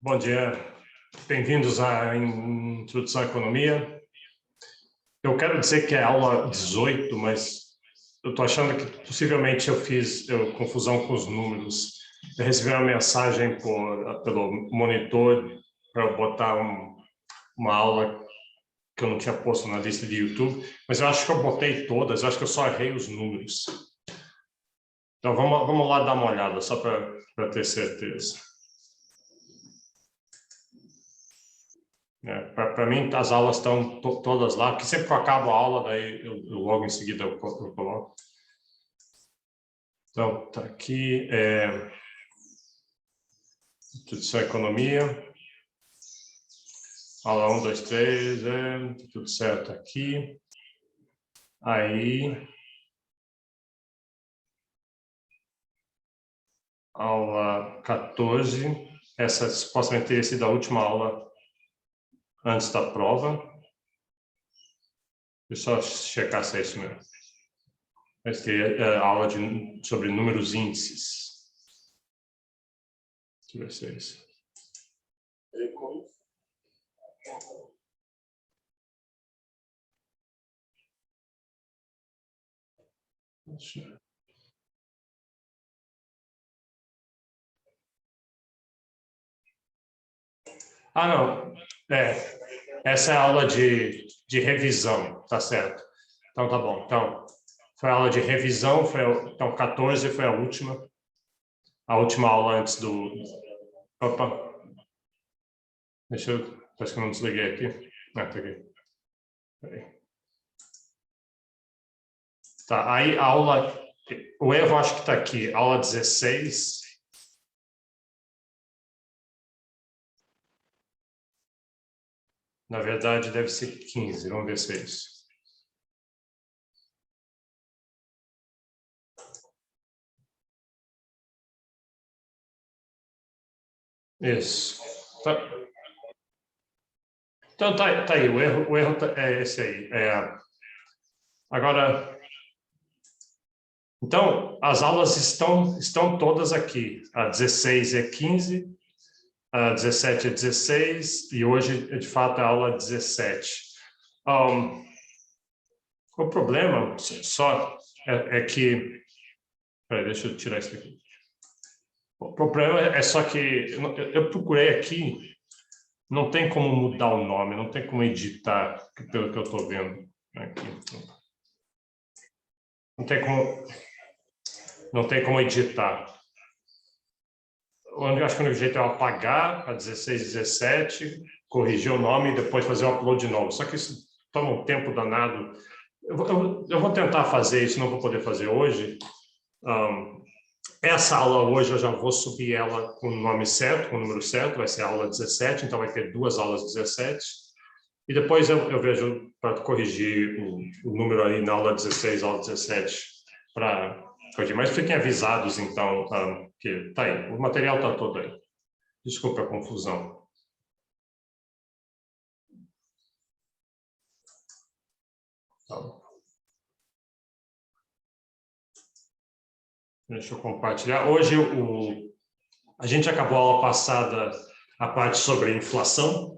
Bom dia, bem-vindos à Introdução à Economia. Eu quero dizer que é aula 18, mas eu estou achando que possivelmente eu fiz confusão com os números. Eu recebi uma mensagem pelo monitor para eu botar uma aula que eu não tinha posto na lista de YouTube, mas eu acho que eu botei todas, eu acho que eu só errei os números. Então vamos lá dar uma olhada, só para ter certeza. Para mim, as aulas estão todas lá, porque sempre que eu acabo a aula, daí eu logo em seguida eu coloco. Então, está aqui, Introdução à Economia, aula 1, 2, 3, tudo certo aqui. Aí, aula 14, essa supostamente teria sido a última aula antes da prova. Deixa eu só checar se é isso mesmo. Mas teria aula sobre números índices. Deixa eu ver se é isso. Ah, não. Essa é a aula de revisão, tá certo. Então, tá bom. Então, foi a aula de revisão, então 14 foi a última aula antes do... Opa, deixa eu... Acho que eu não desliguei aqui. Ah, tá aqui. Peraí. Tá, aí a aula... O erro acho que está aqui, aula 16... Na verdade, deve ser 15. Vamos ver se é isso. Isso. Tá. Então, tá aí. O erro é esse aí. Agora, então, as aulas estão todas aqui. A 16 é 15, a 17 é 16, e hoje, de fato, é a aula 17. O problema só é que... Peraí, deixa eu tirar isso aqui. O problema é só que eu procurei aqui, não tem como mudar o nome, não tem como editar, pelo que eu estou vendo aqui. Não tem como editar. Eu acho que o único jeito é eu apagar a 16, 17, corrigir o nome e depois fazer o upload de novo. Só que isso toma um tempo danado. Eu vou tentar fazer isso, não vou poder fazer hoje. Essa aula hoje eu já vou subir ela com o nome certo, com o número certo, vai ser a aula 17, então vai ter duas aulas 17. E depois eu vejo para corrigir o número aí na aula 16, aula 17, para corrigir. Mas fiquem avisados, então, que tá aí, o material está todo aí. Desculpa a confusão. Então, deixa eu compartilhar. Hoje, a gente acabou a aula passada a parte sobre inflação,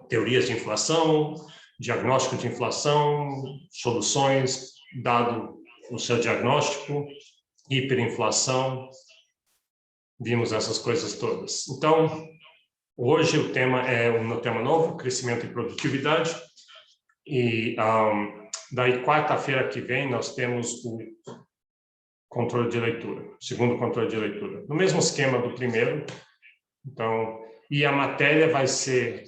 teorias de inflação, diagnóstico de inflação, soluções, dado o seu diagnóstico, hiperinflação, vimos essas coisas todas. Então, hoje o tema é um tema novo, crescimento e produtividade, e daí quarta-feira que vem nós temos o controle de leitura, segundo controle de leitura, no mesmo esquema do primeiro. Então, e a matéria vai ser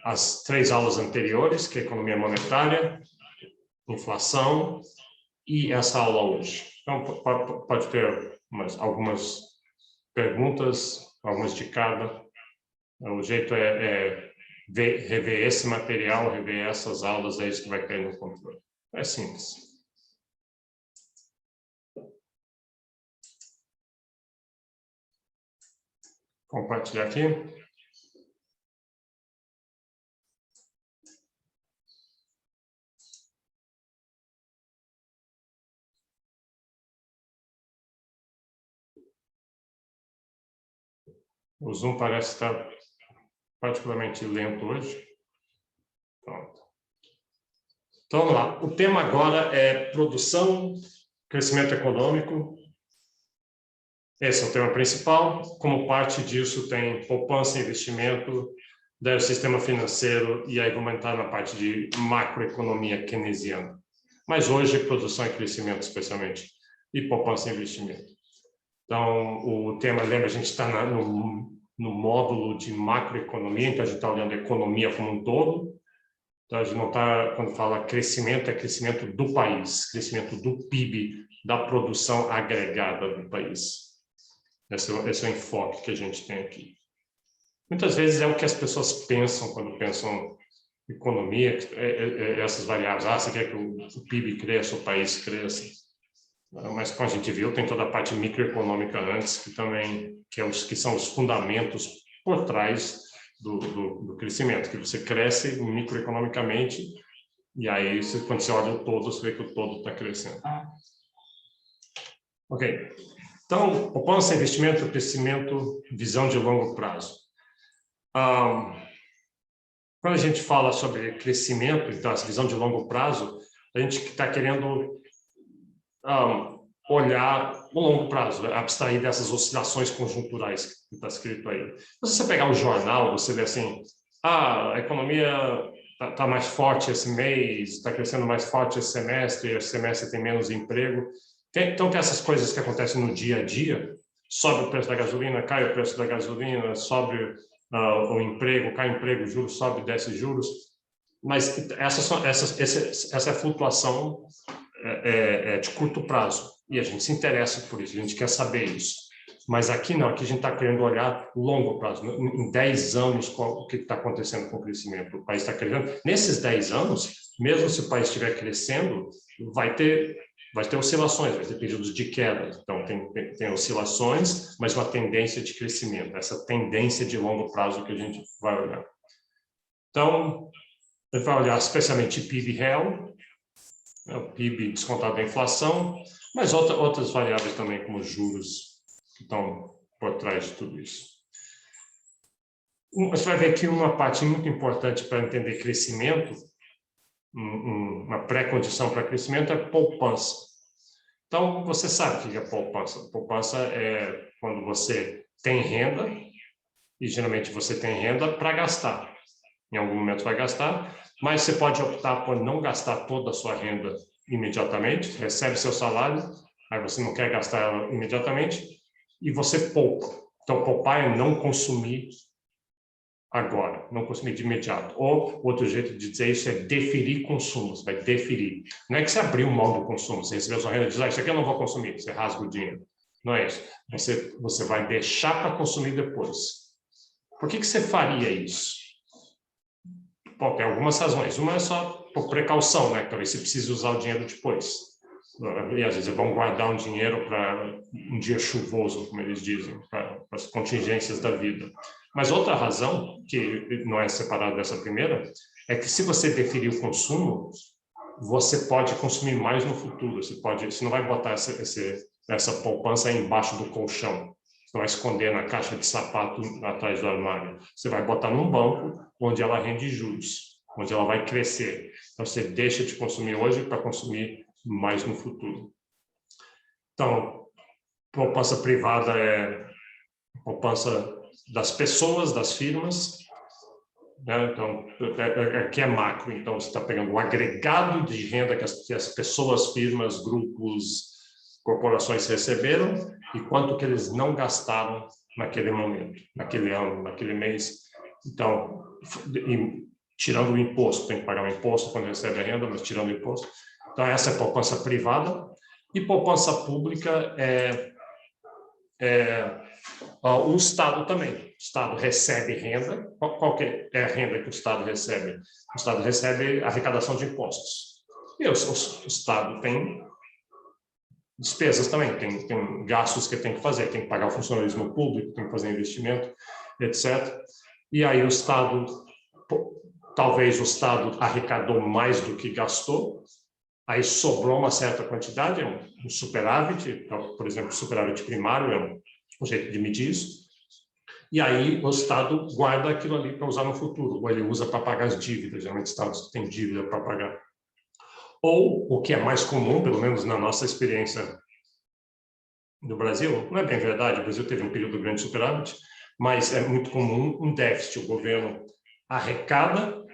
as 3 aulas anteriores, que é economia monetária, inflação e essa aula hoje. Então, pode ter algumas perguntas, algumas de cada. O jeito é rever esse material, rever essas aulas, é isso que vai cair no controle. É simples. Compartilhar aqui. O Zoom parece estar particularmente lento hoje. Pronto. Então, vamos lá. O tema agora é produção, crescimento econômico. Esse é o tema principal. Como parte disso, tem poupança e investimento, daí o sistema financeiro, e aí vamos entrar na parte de macroeconomia keynesiana. Mas hoje, produção e crescimento, especialmente, e poupança e investimento. Então, o tema, lembra, a gente está no módulo de macroeconomia, então a gente está olhando a economia como um todo. Então, a gente não está, quando fala crescimento, é crescimento do país, crescimento do PIB, da produção agregada do país. Esse é o enfoque que a gente tem aqui. Muitas vezes é o que as pessoas pensam quando pensam em economia, essas variáveis. Você quer que o PIB cresça, o país cresça. Mas, como a gente viu, tem toda a parte microeconômica antes, que são os fundamentos por trás do crescimento, que você cresce microeconomicamente, e aí, quando você olha o todo, você vê que o todo está crescendo. Ok. Então, poupança, investimento, crescimento, visão de longo prazo. Quando a gente fala sobre crescimento, então, essa visão de longo prazo, a gente está querendo olhar o longo prazo, abstrair dessas oscilações conjunturais que está escrito aí. Se você pegar o jornal, você vê assim, a economia está mais forte esse mês, está crescendo mais forte esse semestre tem menos emprego. Então, tem essas coisas que acontecem no dia a dia, sobe o preço da gasolina, cai o preço da gasolina, sobe o emprego, cai o emprego, juros, sobe, desce juros. Mas essa flutuação é de curto prazo, e a gente se interessa por isso, a gente quer saber isso. Mas aqui não, aqui a gente está querendo olhar longo prazo, em 10 anos, o que está acontecendo com o crescimento. O país está crescendo. Nesses 10 anos, mesmo se o país estiver crescendo, vai ter oscilações, vai ter períodos de queda. Então, tem oscilações, mas uma tendência de crescimento, essa tendência de longo prazo que a gente vai olhar. Então, a gente vai olhar especialmente PIB real, o PIB descontado da inflação, mas outras variáveis também, como juros, que estão por trás de tudo isso. Você vai ver aqui uma parte muito importante para entender crescimento, uma pré-condição para crescimento é poupança. Então, você sabe o que é poupança. Poupança é quando você tem renda, e geralmente você tem renda para gastar. Em algum momento vai gastar, mas você pode optar por não gastar toda a sua renda imediatamente, recebe seu salário, aí você não quer gastar ela imediatamente, e você poupa. Então, poupar é não consumir agora, não consumir de imediato. Ou, outro jeito de dizer isso é deferir consumo, você vai deferir. Não é que você abriu mão do consumo, você recebeu sua renda e diz, isso aqui eu não vou consumir, você rasga o dinheiro. Não é isso. Você vai deixar para consumir depois. Por que você faria isso? Bom, tem algumas razões. Uma é só por precaução, né? Talvez você precise usar o dinheiro depois. E às vezes vão guardar um dinheiro para um dia chuvoso, como eles dizem, para as contingências da vida. Mas outra razão, que não é separada dessa primeira, é que se você deferir o consumo, você pode consumir mais no futuro. Você não vai botar essa poupança embaixo do colchão. Você não vai esconder na caixa de sapato atrás do armário. Você vai botar num banco onde ela rende juros, onde ela vai crescer. Então, você deixa de consumir hoje para consumir mais no futuro. Então, poupança privada é poupança das pessoas, das firmas, né? Então, aqui é macro, então você está pegando o agregado de renda que as pessoas, firmas, grupos, corporações receberam e quanto que eles não gastaram naquele momento, naquele ano, naquele mês. Então, tirando o imposto, tem que pagar o imposto quando recebe a renda, mas tirando o imposto. Então, essa é poupança privada. E poupança pública o Estado também. O Estado recebe renda. Qual que é a renda que o Estado recebe? O Estado recebe arrecadação de impostos. E o Estado tem despesas também, tem gastos que tem que fazer, tem que pagar o funcionalismo público, tem que fazer investimento, etc. E aí o Estado, talvez o Estado arrecadou mais do que gastou, aí sobrou uma certa quantidade, um superávit, por exemplo, superávit primário é um jeito de medir isso. e aí o Estado guarda aquilo ali para usar no futuro, ou ele usa para pagar as dívidas, geralmente estados têm dívida para pagar. Ou, o que é mais comum, pelo menos na nossa experiência no Brasil, não é bem verdade, o Brasil teve um período grande de superávit, mas é muito comum um déficit, o governo arrecada,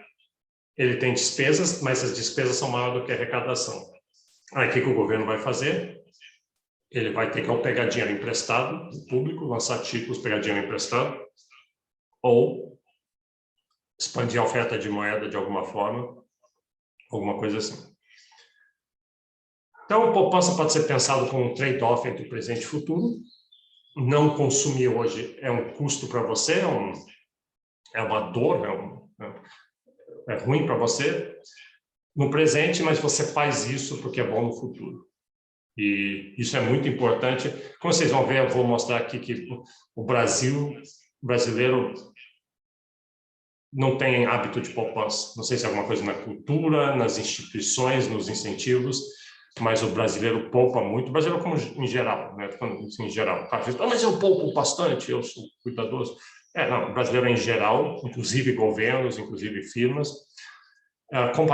ele tem despesas, mas as despesas são maiores do que a arrecadação. Aí o que o governo vai fazer? Ele vai ter que pegar dinheiro emprestado do público, lançar títulos, pegar dinheiro emprestado, ou expandir a oferta de moeda de alguma forma, alguma coisa assim. Então, a poupança pode ser pensado como um trade-off entre o presente e o futuro. Não consumir hoje é um custo para você, é uma dor, é ruim para você no presente, mas você faz isso porque é bom no futuro. E isso é muito importante. Como vocês vão ver, eu vou mostrar aqui que o brasileiro não tem hábito de poupança. Não sei se é alguma coisa na cultura, nas instituições, nos incentivos, mas o brasileiro poupa muito. O brasileiro como em geral, né? Em geral. Mas eu poupo bastante, eu sou cuidadoso. Não, o brasileiro em geral, inclusive governos, inclusive firmas,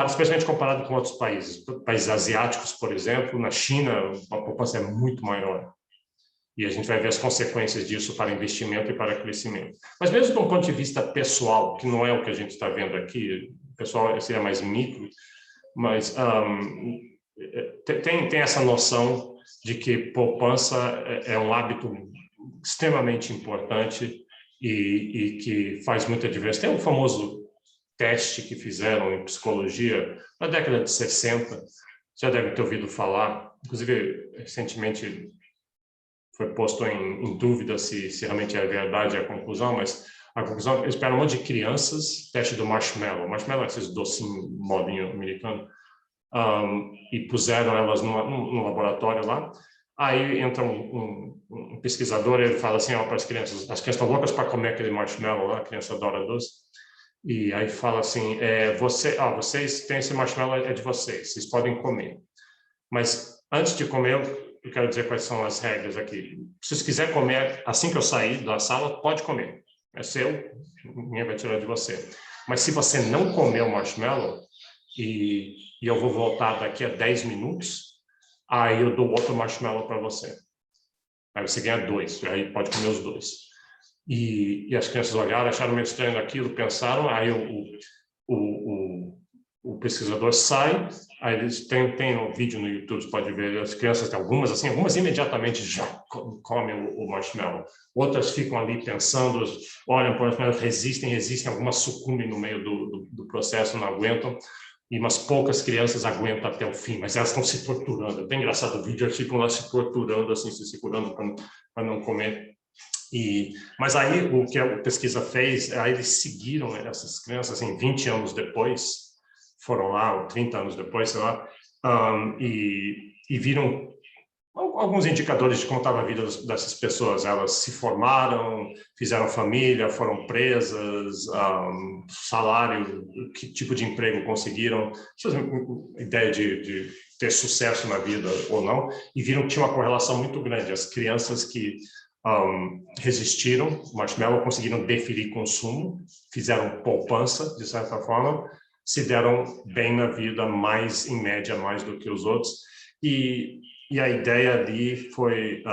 especialmente comparado com outros países. Países asiáticos, por exemplo, na China, a poupança é muito maior. E a gente vai ver as consequências disso para investimento e para crescimento. Mas mesmo de um ponto de vista pessoal, que não é o que a gente está vendo aqui, o pessoal seria mais micro, mas tem essa noção de que poupança é um hábito extremamente importante e que faz muita diferença. Tem um famoso teste que fizeram em psicologia na década de 60, já deve ter ouvido falar, inclusive recentemente foi posto em dúvida se realmente é verdade a conclusão, mas a conclusão, eles pegaram um monte de crianças, teste do marshmallow. Marshmallow é esses docinhos modinho americano, e puseram elas no laboratório lá. Aí entra um pesquisador, ele fala assim para as crianças estão loucas para comer aquele marshmallow lá, a criança adora doce. E aí fala assim, vocês têm esse marshmallow, é de vocês podem comer. Mas antes de comer, eu quero dizer quais são as regras aqui. Se você quiser comer assim que eu sair da sala, pode comer. É seu, ninguém vai tirar de você. Mas se você não comer o marshmallow, e eu vou voltar daqui a 10 minutos, aí eu dou outro marshmallow para você. Aí você ganha 2, aí pode comer os 2. E as crianças olharam, acharam meio estranho aquilo, pensaram, aí o pesquisador sai, aí eles têm um vídeo no YouTube, você pode ver, as crianças, algumas imediatamente já comem o marshmallow, outras ficam ali pensando, olham para o marshmallow, resistem, algumas sucumbem no meio do processo, não aguentam, e umas poucas crianças aguentam até o fim, mas elas estão se torturando. É bem engraçado o vídeo, eles ficam lá se torturando, assim, se segurando para não comer. Mas aí o que a pesquisa fez, aí eles seguiram essas crianças, assim, 20 anos depois, foram lá, ou 30 anos depois, sei lá, e viram alguns indicadores de como estava a vida dessas pessoas. Elas se formaram, fizeram família, foram presas, salário, que tipo de emprego conseguiram, ideia de ter sucesso na vida ou não, e viram que tinha uma correlação muito grande. As crianças que resistiram, o marshmallow, conseguiram deferir consumo, fizeram poupança, de certa forma, se deram bem na vida, em média, mais do que os outros. E a ideia ali foi,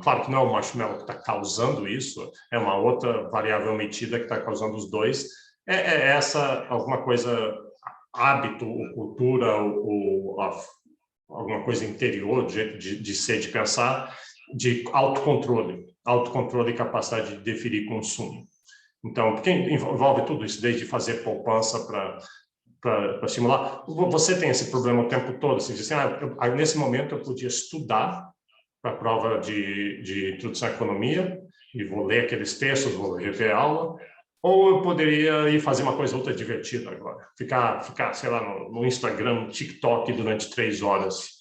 claro que não é o marshmallow que está causando isso, é uma outra variável metida que está causando os dois. É essa, alguma coisa, hábito, ou cultura, ou alguma coisa interior, do jeito de ser, de pensar, de autocontrole e capacidade de deferir consumo. Então, porque envolve tudo isso, desde fazer poupança para estimular. Você tem esse problema o tempo todo, você diz assim, nesse momento eu podia estudar para a prova de introdução à economia, e vou ler aqueles textos, vou rever a aula, ou eu poderia ir fazer uma coisa outra divertida agora, ficar sei lá, no Instagram, no TikTok durante 3 horas.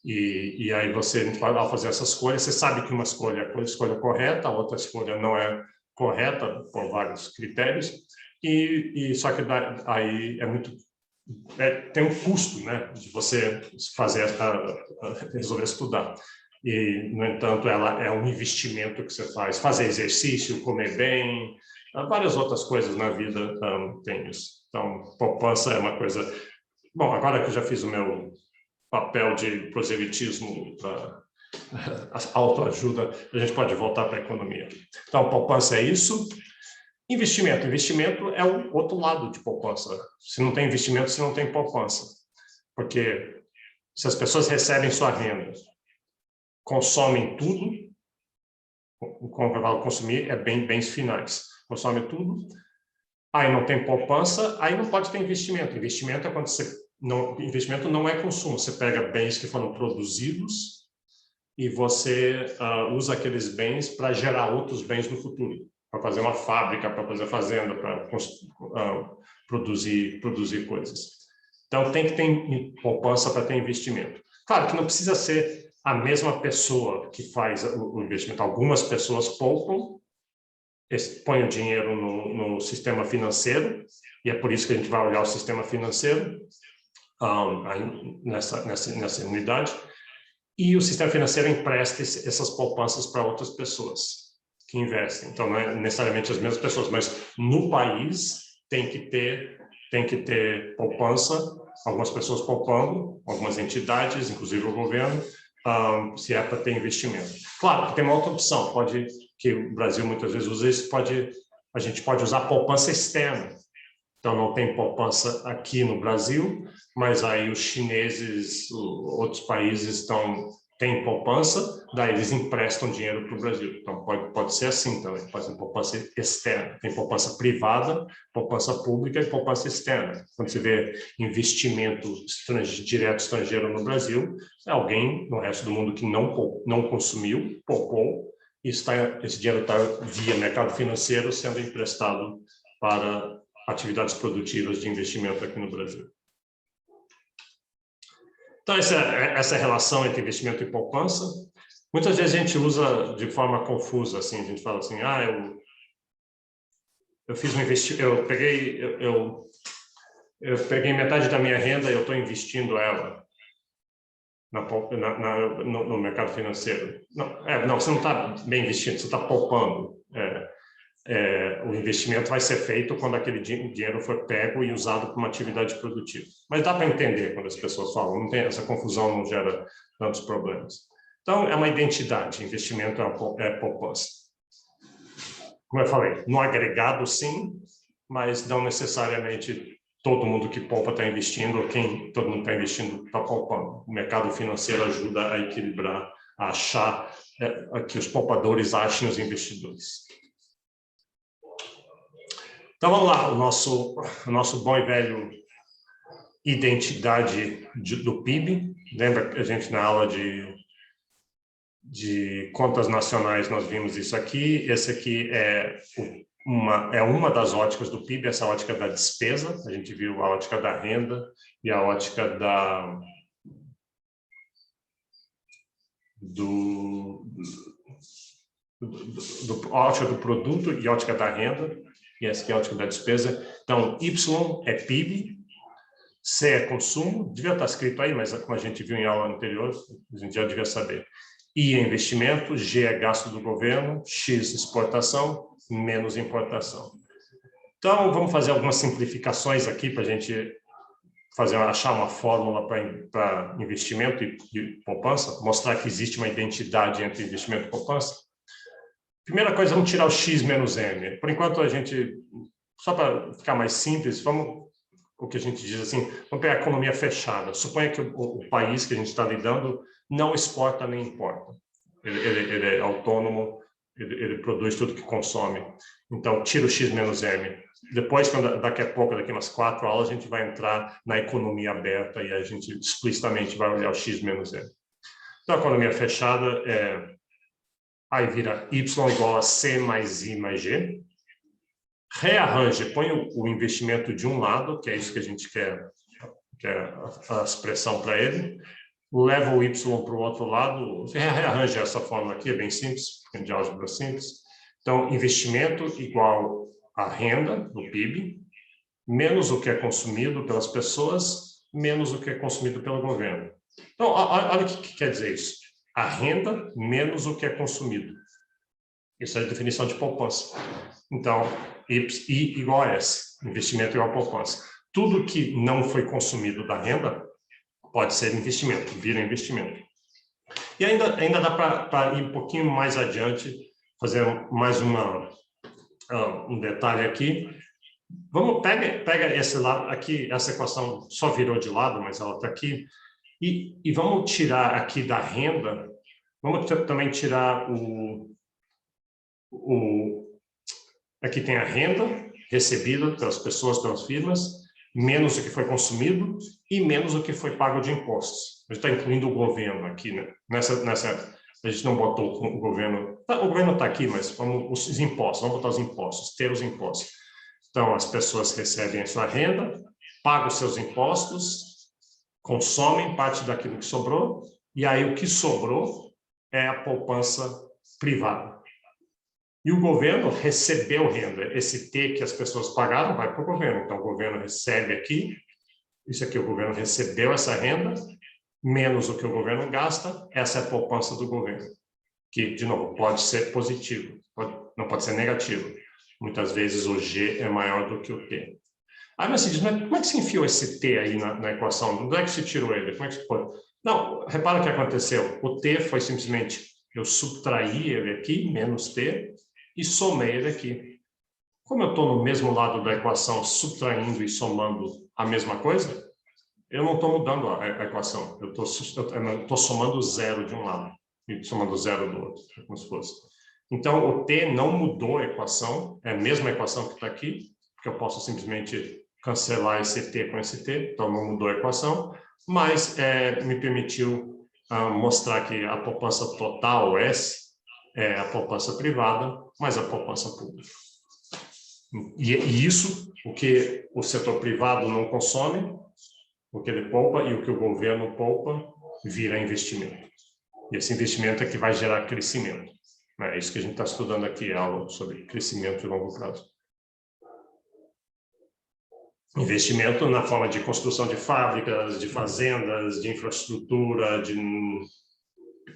E aí você, ao fazer essa escolha, você sabe que uma escolha é a escolha correta, a outra escolha não é correta, por vários critérios, e só que aí tem um custo, né, de você resolver estudar. e, no entanto, ela é um investimento que você faz. Fazer exercício, comer bem, várias outras coisas na vida tem isso. Então, poupança é uma coisa... Bom, agora que eu já fiz o meu papel de proselitismo para autoajuda, a gente pode voltar para a economia. Então, poupança é isso. Investimento. Investimento é o outro lado de poupança. Se não tem investimento, se não tem poupança. Porque se as pessoas recebem sua renda, consomem tudo, como eu falo, consumir é bens finais, consome tudo, aí não tem poupança, aí não pode ter investimento. Investimento é quando você... Não, investimento não é consumo, você pega bens que foram produzidos e você usa aqueles bens para gerar outros bens no futuro, para fazer uma fábrica, para fazer fazenda, para produzir coisas. Então, tem que ter poupança para ter investimento. Claro que não precisa ser a mesma pessoa que faz o investimento. Algumas pessoas poupam, põem o dinheiro no sistema financeiro, e é por isso que a gente vai olhar o sistema financeiro nessa unidade, e o sistema financeiro empresta essas poupanças para outras pessoas que investem. Então, não é necessariamente as mesmas pessoas, mas no país tem que ter poupança, algumas pessoas poupando, algumas entidades, inclusive o governo, se é para ter investimento. Claro, tem uma outra opção, que o Brasil muitas vezes usa isso, a gente pode usar poupança externa. Então, não tem poupança aqui no Brasil, mas aí os chineses, outros países têm poupança, daí eles emprestam dinheiro para o Brasil. Então, pode ser assim também, pode ser poupança externa. Tem poupança privada, poupança pública e poupança externa. Quando você vê investimento direto estrangeiro no Brasil, é alguém no resto do mundo que não consumiu, poupou, e esse dinheiro está via mercado financeiro sendo emprestado para atividades produtivas de investimento aqui no Brasil. Então, essa relação entre investimento e poupança, muitas vezes a gente usa de forma confusa, assim, a gente fala assim, eu fiz um investimento, eu peguei metade da minha renda e eu estou investindo ela no mercado financeiro. Não, você não está bem investindo, você está poupando. O investimento vai ser feito quando aquele dinheiro for pego e usado para uma atividade produtiva. Mas dá para entender quando as pessoas falam, não tem, essa confusão não gera tantos problemas. Então, é uma identidade, investimento é poupança. Como eu falei, no agregado, sim, mas não necessariamente todo mundo que poupa está investindo, ou todo mundo está investindo está poupando. O mercado financeiro ajuda a equilibrar, a achar, que os poupadores achem os investidores. Então, vamos lá, o nosso bom e velho identidade do PIB. Lembra que a gente, na aula de contas nacionais, nós vimos isso aqui. Esse aqui é uma das óticas do PIB, essa ótica da despesa. A gente viu a ótica da renda e a ótica a ótica do produto e a ótica da renda. E essa aqui é a ótica da despesa. Então, Y é PIB, C é consumo, devia estar escrito aí, mas como a gente viu em aula anterior, a gente já devia saber. I é investimento, G é gasto do governo, X exportação, menos importação. Então, vamos fazer algumas simplificações aqui para a gente achar uma fórmula para investimento e poupança, mostrar que existe uma identidade entre investimento e poupança. Primeira coisa, vamos tirar o X menos M. Por enquanto, só para ficar mais simples, o que a gente diz assim, vamos pegar a economia fechada. Suponha que o país que a gente está lidando não exporta nem importa. Ele é autônomo, ele produz tudo que consome. Então, tira o X menos M. Depois, daqui a pouco, daqui umas 4 aulas, a gente vai entrar na economia aberta e a gente explicitamente vai olhar o X menos M. Então, a economia fechada aí vira Y igual a C mais I mais G. Rearranje, põe o investimento de um lado, que é isso que a gente quer a expressão para ele. Leva o Y para o outro lado. Você rearranja essa fórmula aqui, é bem simples, de álgebra simples. Então, investimento igual a renda do PIB, menos o que é consumido pelas pessoas, menos o que é consumido pelo governo. Então, olha o que quer dizer isso. a renda menos o que é consumido. Isso é a definição de poupança. Então, I igual a S, investimento igual a poupança. Tudo que não foi consumido da renda pode ser investimento, vira investimento. E ainda dá para ir um pouquinho mais adiante, fazer mais um detalhe aqui. Pega esse lado aqui, essa equação só virou de lado, mas ela está aqui. E vamos tirar aqui da renda, vamos também tirar aqui tem a renda recebida pelas pessoas, pelas firmas, menos o que foi consumido e menos o que foi pago de impostos. A gente está incluindo o governo aqui, né? A gente não botou o governo. O governo está aqui, mas vamos os impostos, vamos botar os impostos, ter os impostos. Então, as pessoas recebem a sua renda, pagam os seus impostos, consomem parte daquilo que sobrou, e aí o que sobrou é a poupança privada. E o governo recebeu renda. Esse T que as pessoas pagaram vai para o governo. Então, o governo recebe aqui, isso aqui o governo recebeu essa renda, menos o que o governo gasta, essa é a poupança do governo. Que, de novo, pode ser positivo, não pode ser negativo. Muitas vezes o G é maior do que o T. Aí você diz, mas como é que se enfiou esse T aí na equação? Onde é que se tirou ele? Como é que se pode? Não, repara o que aconteceu. O T foi simplesmente, eu subtraí ele aqui, menos T, e somei ele aqui. Como eu estou no mesmo lado da equação, subtraindo e somando a mesma coisa, eu não estou mudando a equação. Eu estou somando zero de um lado e somando zero do outro, como se fosse. Então, o T não mudou a equação, é a mesma equação que está aqui, porque eu posso simplesmente cancelar esse T com esse T, então não mudou a equação, mas me permitiu mostrar que a poupança total, S, é a poupança privada, mais a poupança pública. E isso, o que o setor privado não consome, o que ele poupa e o que o governo poupa, vira investimento. E esse investimento é que vai gerar crescimento. É isso que a gente está estudando aqui, aula sobre crescimento de longo prazo. Investimento na forma de construção de fábricas, de fazendas, de infraestrutura, de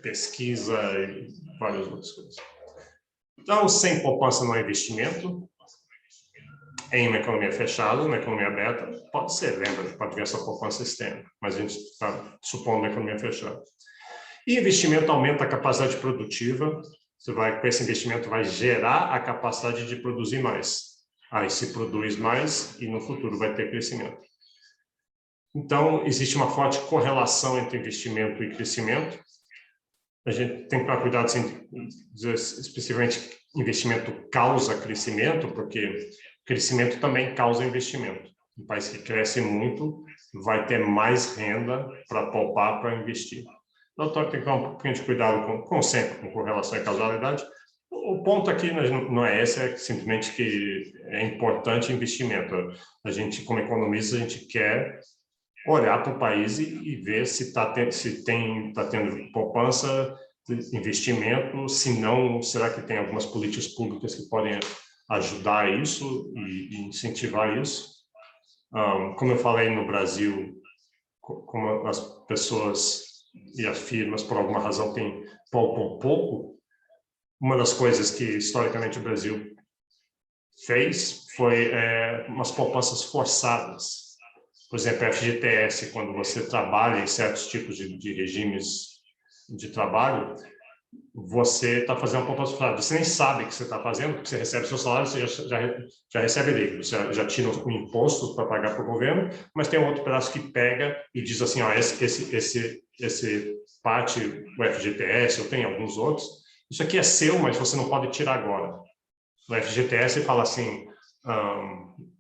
pesquisa e várias outras coisas. Então, sem poupança não é investimento. Em uma economia fechada, uma economia aberta, pode ser, lembra, pode vir essa poupança externa, mas a gente está supondo uma economia fechada. E investimento aumenta a capacidade produtiva, com esse investimento vai gerar a capacidade de produzir mais. Aí se produz mais e no futuro vai ter crescimento. Então, existe uma forte correlação entre investimento e crescimento. A gente tem que tomar cuidado sem dizer especificamente investimento causa crescimento, porque crescimento também causa investimento. Um país que cresce muito vai ter mais renda para poupar, para investir. Então, tem que tomar um pouquinho de cuidado, como sempre, com correlação e causalidade. O ponto aqui não é esse, é simplesmente que é importante investimento. A gente, como economista, a gente quer olhar para o país e ver se está tendo poupança, investimento, se não, será que tem algumas políticas públicas que podem ajudar isso e incentivar isso? Como eu falei no Brasil, como as pessoas e as firmas, por alguma razão, poupam pouco, uma das coisas que, historicamente, o Brasil fez foi umas poupanças forçadas. Por exemplo, a FGTS, quando você trabalha em certos tipos de regimes de trabalho, você está fazendo uma poupança forçada. Você nem sabe o que você está fazendo, porque você recebe seu salário, você já recebe líquido, você já tira o imposto para pagar para o governo, mas tem um outro pedaço que pega e diz assim, ó, esse parte, o FGTS, ou tem alguns outros, isso aqui é seu, mas você não pode tirar agora. No FGTS fala assim,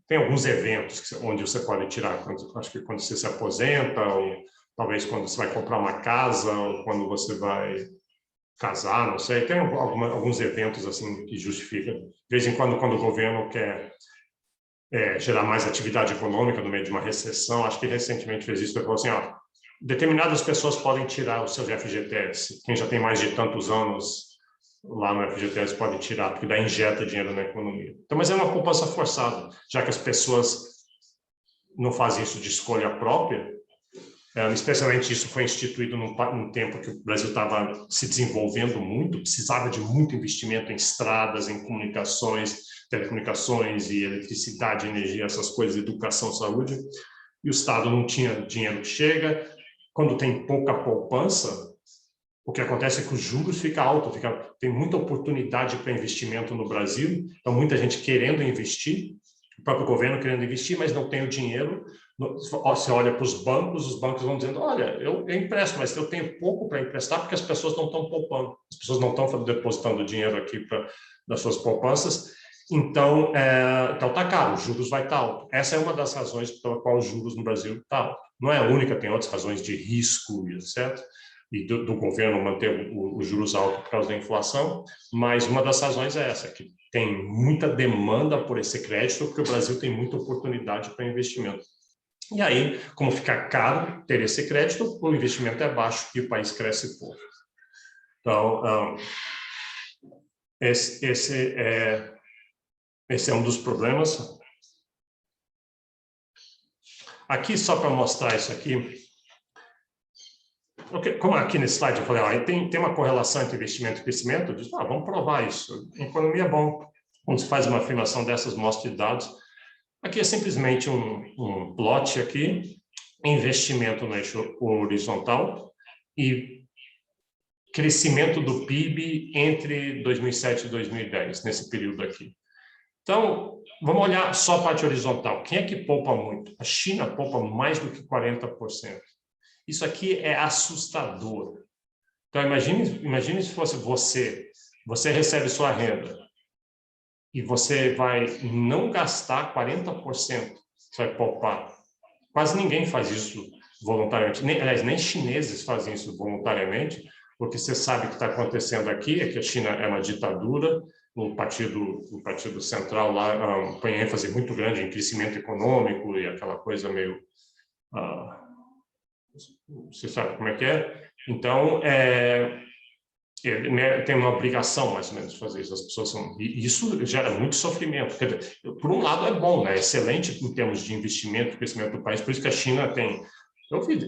tem alguns eventos onde você pode tirar, acho que quando você se aposenta, ou talvez quando você vai comprar uma casa, ou quando você vai casar, não sei, tem alguns eventos assim que justificam. De vez em quando o governo quer gerar mais atividade econômica no meio de uma recessão, acho que recentemente fez isso, ele falou assim, ó, determinadas pessoas podem tirar os seus FGTS, quem já tem mais de tantos anos lá no FGTS pode tirar, porque daí injeta dinheiro na economia. Então, mas é uma poupança forçada, já que as pessoas não fazem isso de escolha própria, Especialmente isso foi instituído num tempo que o Brasil estava se desenvolvendo muito, precisava de muito investimento em estradas, em comunicações, telecomunicações e eletricidade, energia, essas coisas, educação, saúde, e o Estado não tinha dinheiro que chega. Quando tem pouca poupança, o que acontece é que os juros ficam altos, tem muita oportunidade para investimento no Brasil, então muita gente querendo investir, o próprio governo querendo investir, mas não tem o dinheiro. Você olha para os bancos vão dizendo, olha, eu empresto, mas eu tenho pouco para emprestar porque as pessoas não estão poupando, as pessoas não estão depositando dinheiro aqui das suas poupanças, então tá caro, os juros vai estar alto. Essa é uma das razões pela qual os juros no Brasil está alto. Não é a única, tem outras razões de risco, etc., e do governo manter os juros altos por causa da inflação, mas uma das razões é essa, que tem muita demanda por esse crédito, porque o Brasil tem muita oportunidade para investimento. E aí, como fica caro ter esse crédito, o investimento é baixo e o país cresce pouco. Então, esse é um dos problemas. Aqui, só para mostrar isso aqui, como aqui nesse slide eu falei, tem uma correlação entre investimento e crescimento, eu disse, vamos provar isso. Em economia é bom, quando se faz uma afirmação dessas, mostra dados. Aqui é simplesmente um plot aqui, investimento no eixo horizontal e crescimento do PIB entre 2007 e 2010, nesse período aqui. Então, vamos olhar só a parte horizontal. Quem é que poupa muito? A China poupa mais do que 40%. Isso aqui é assustador. Então, imagine se fosse você recebe sua renda e você vai não gastar 40%, você vai poupar. Quase ninguém faz isso voluntariamente. Aliás, nem chineses fazem isso voluntariamente, porque você sabe o que está acontecendo aqui, é que a China é uma ditadura, o partido central lá põe ênfase muito grande em crescimento econômico e aquela coisa meio... você sabe como é que é? Então, tem uma obrigação, mais ou menos, de fazer isso. As pessoas são... E isso gera muito sofrimento. Quer dizer, por um lado, é bom, né? É excelente em termos de investimento, crescimento do país. Por isso que a China tem...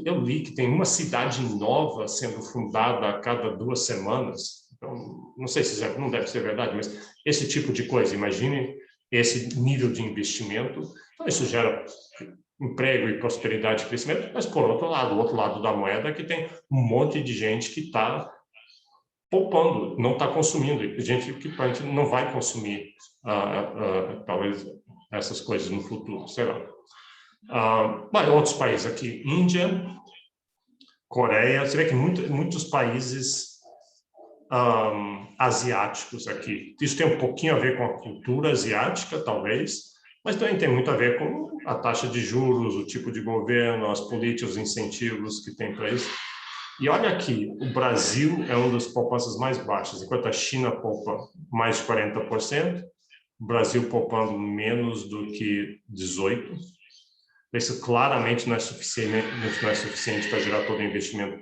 Eu li que tem uma cidade nova sendo fundada a cada 2 semanas. Então, não sei se não deve ser verdade, mas esse tipo de coisa. Imagine esse nível de investimento. Então, isso gera emprego e prosperidade e crescimento. Mas, por outro lado, o outro lado da moeda é que tem um monte de gente que está poupando, não está consumindo, gente que não vai consumir talvez essas coisas no futuro, sei lá. Mas outros países aqui, Índia, Coreia, você vê que muitos países asiáticos aqui. Isso tem um pouquinho a ver com a cultura asiática, talvez, mas também tem muito a ver com a taxa de juros, o tipo de governo, as políticas, os incentivos que tem para isso. E olha aqui, o Brasil é uma das poupanças mais baixas, enquanto a China poupa mais de 40%, o Brasil poupando menos do que 18%. Isso claramente não é suficiente para gerar todo o investimento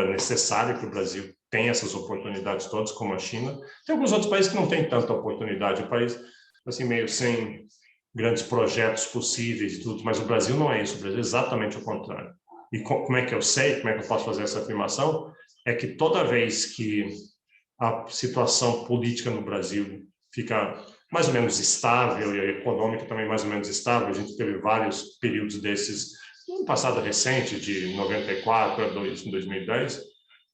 necessário que o Brasil tem essas oportunidades todas, como a China. Tem alguns outros países que não têm tanta oportunidade, o país assim meio sem grandes projetos possíveis e tudo, mas o Brasil não é isso, o Brasil é exatamente o contrário. E como é que eu sei, como é que eu posso fazer essa afirmação? É que toda vez que a situação política no Brasil fica mais ou menos estável e a econômica também mais ou menos estável, a gente teve vários períodos desses no passado recente, de 94 a 2010,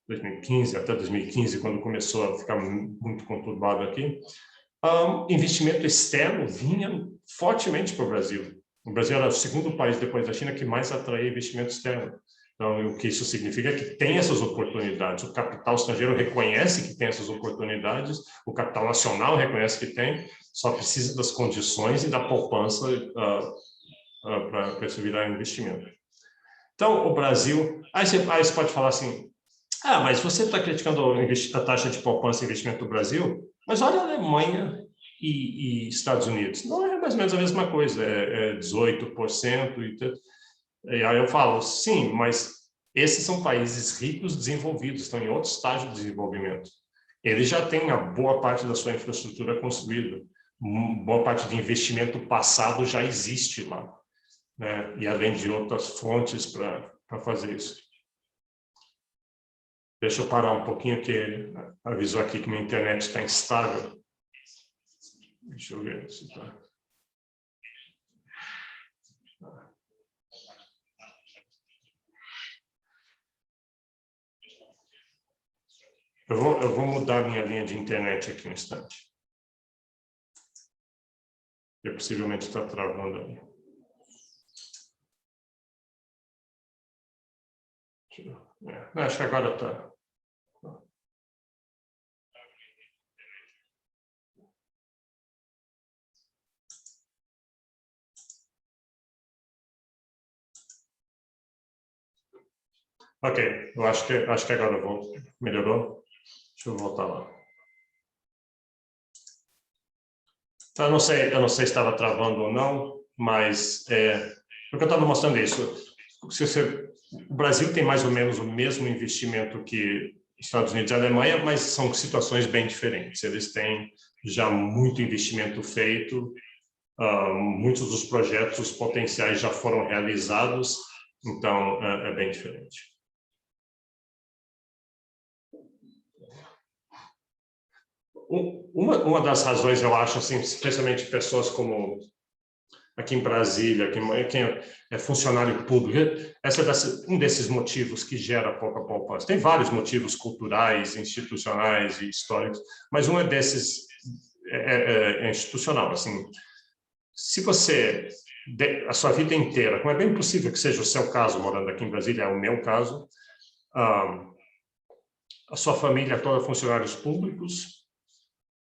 2015, até 2015, quando começou a ficar muito conturbado aqui, investimento externo vinha fortemente para o Brasil. O Brasil era o segundo país depois da China que mais atraía investimento externo. Então, o que isso significa é que tem essas oportunidades. O capital estrangeiro reconhece que tem essas oportunidades, o capital nacional reconhece que tem, só precisa das condições e da poupança para isso virar investimento. Então, o Brasil... Aí você pode falar assim, mas você está criticando a taxa de poupança e investimento do Brasil, mas olha a Alemanha e Estados Unidos. Não é mais ou menos a mesma coisa, é 18%. E aí eu falo, sim, mas esses são países ricos, desenvolvidos, estão em outro estágio de desenvolvimento. Eles já têm a boa parte da sua infraestrutura construída. Boa parte de investimento passado já existe lá, né? E além de outras fontes para fazer isso. Deixa eu parar um pouquinho, que avisou aqui que minha internet está instável. Deixa eu ver se está. Eu vou mudar minha linha de internet aqui um instante. Eu possivelmente está travando ali. Acho que agora está. Ok, eu acho que agora melhorou. Deixa eu voltar lá. Então, eu não sei se estava travando ou não, mas porque eu estava mostrando isso. O Brasil tem mais ou menos o mesmo investimento que Estados Unidos e Alemanha, mas são situações bem diferentes. Eles têm já muito investimento feito, muitos dos projetos potenciais já foram realizados, então é bem diferente. Uma das razões, eu acho, assim, especialmente pessoas como aqui em Brasília, quem é funcionário público, um desses motivos que gera pouca poupança. Tem vários motivos culturais, institucionais e históricos, mas um desses é institucional. Assim, se você, a sua vida inteira, como é bem possível que seja o seu caso, morando aqui em Brasília, é o meu caso, a sua família toda funcionários públicos,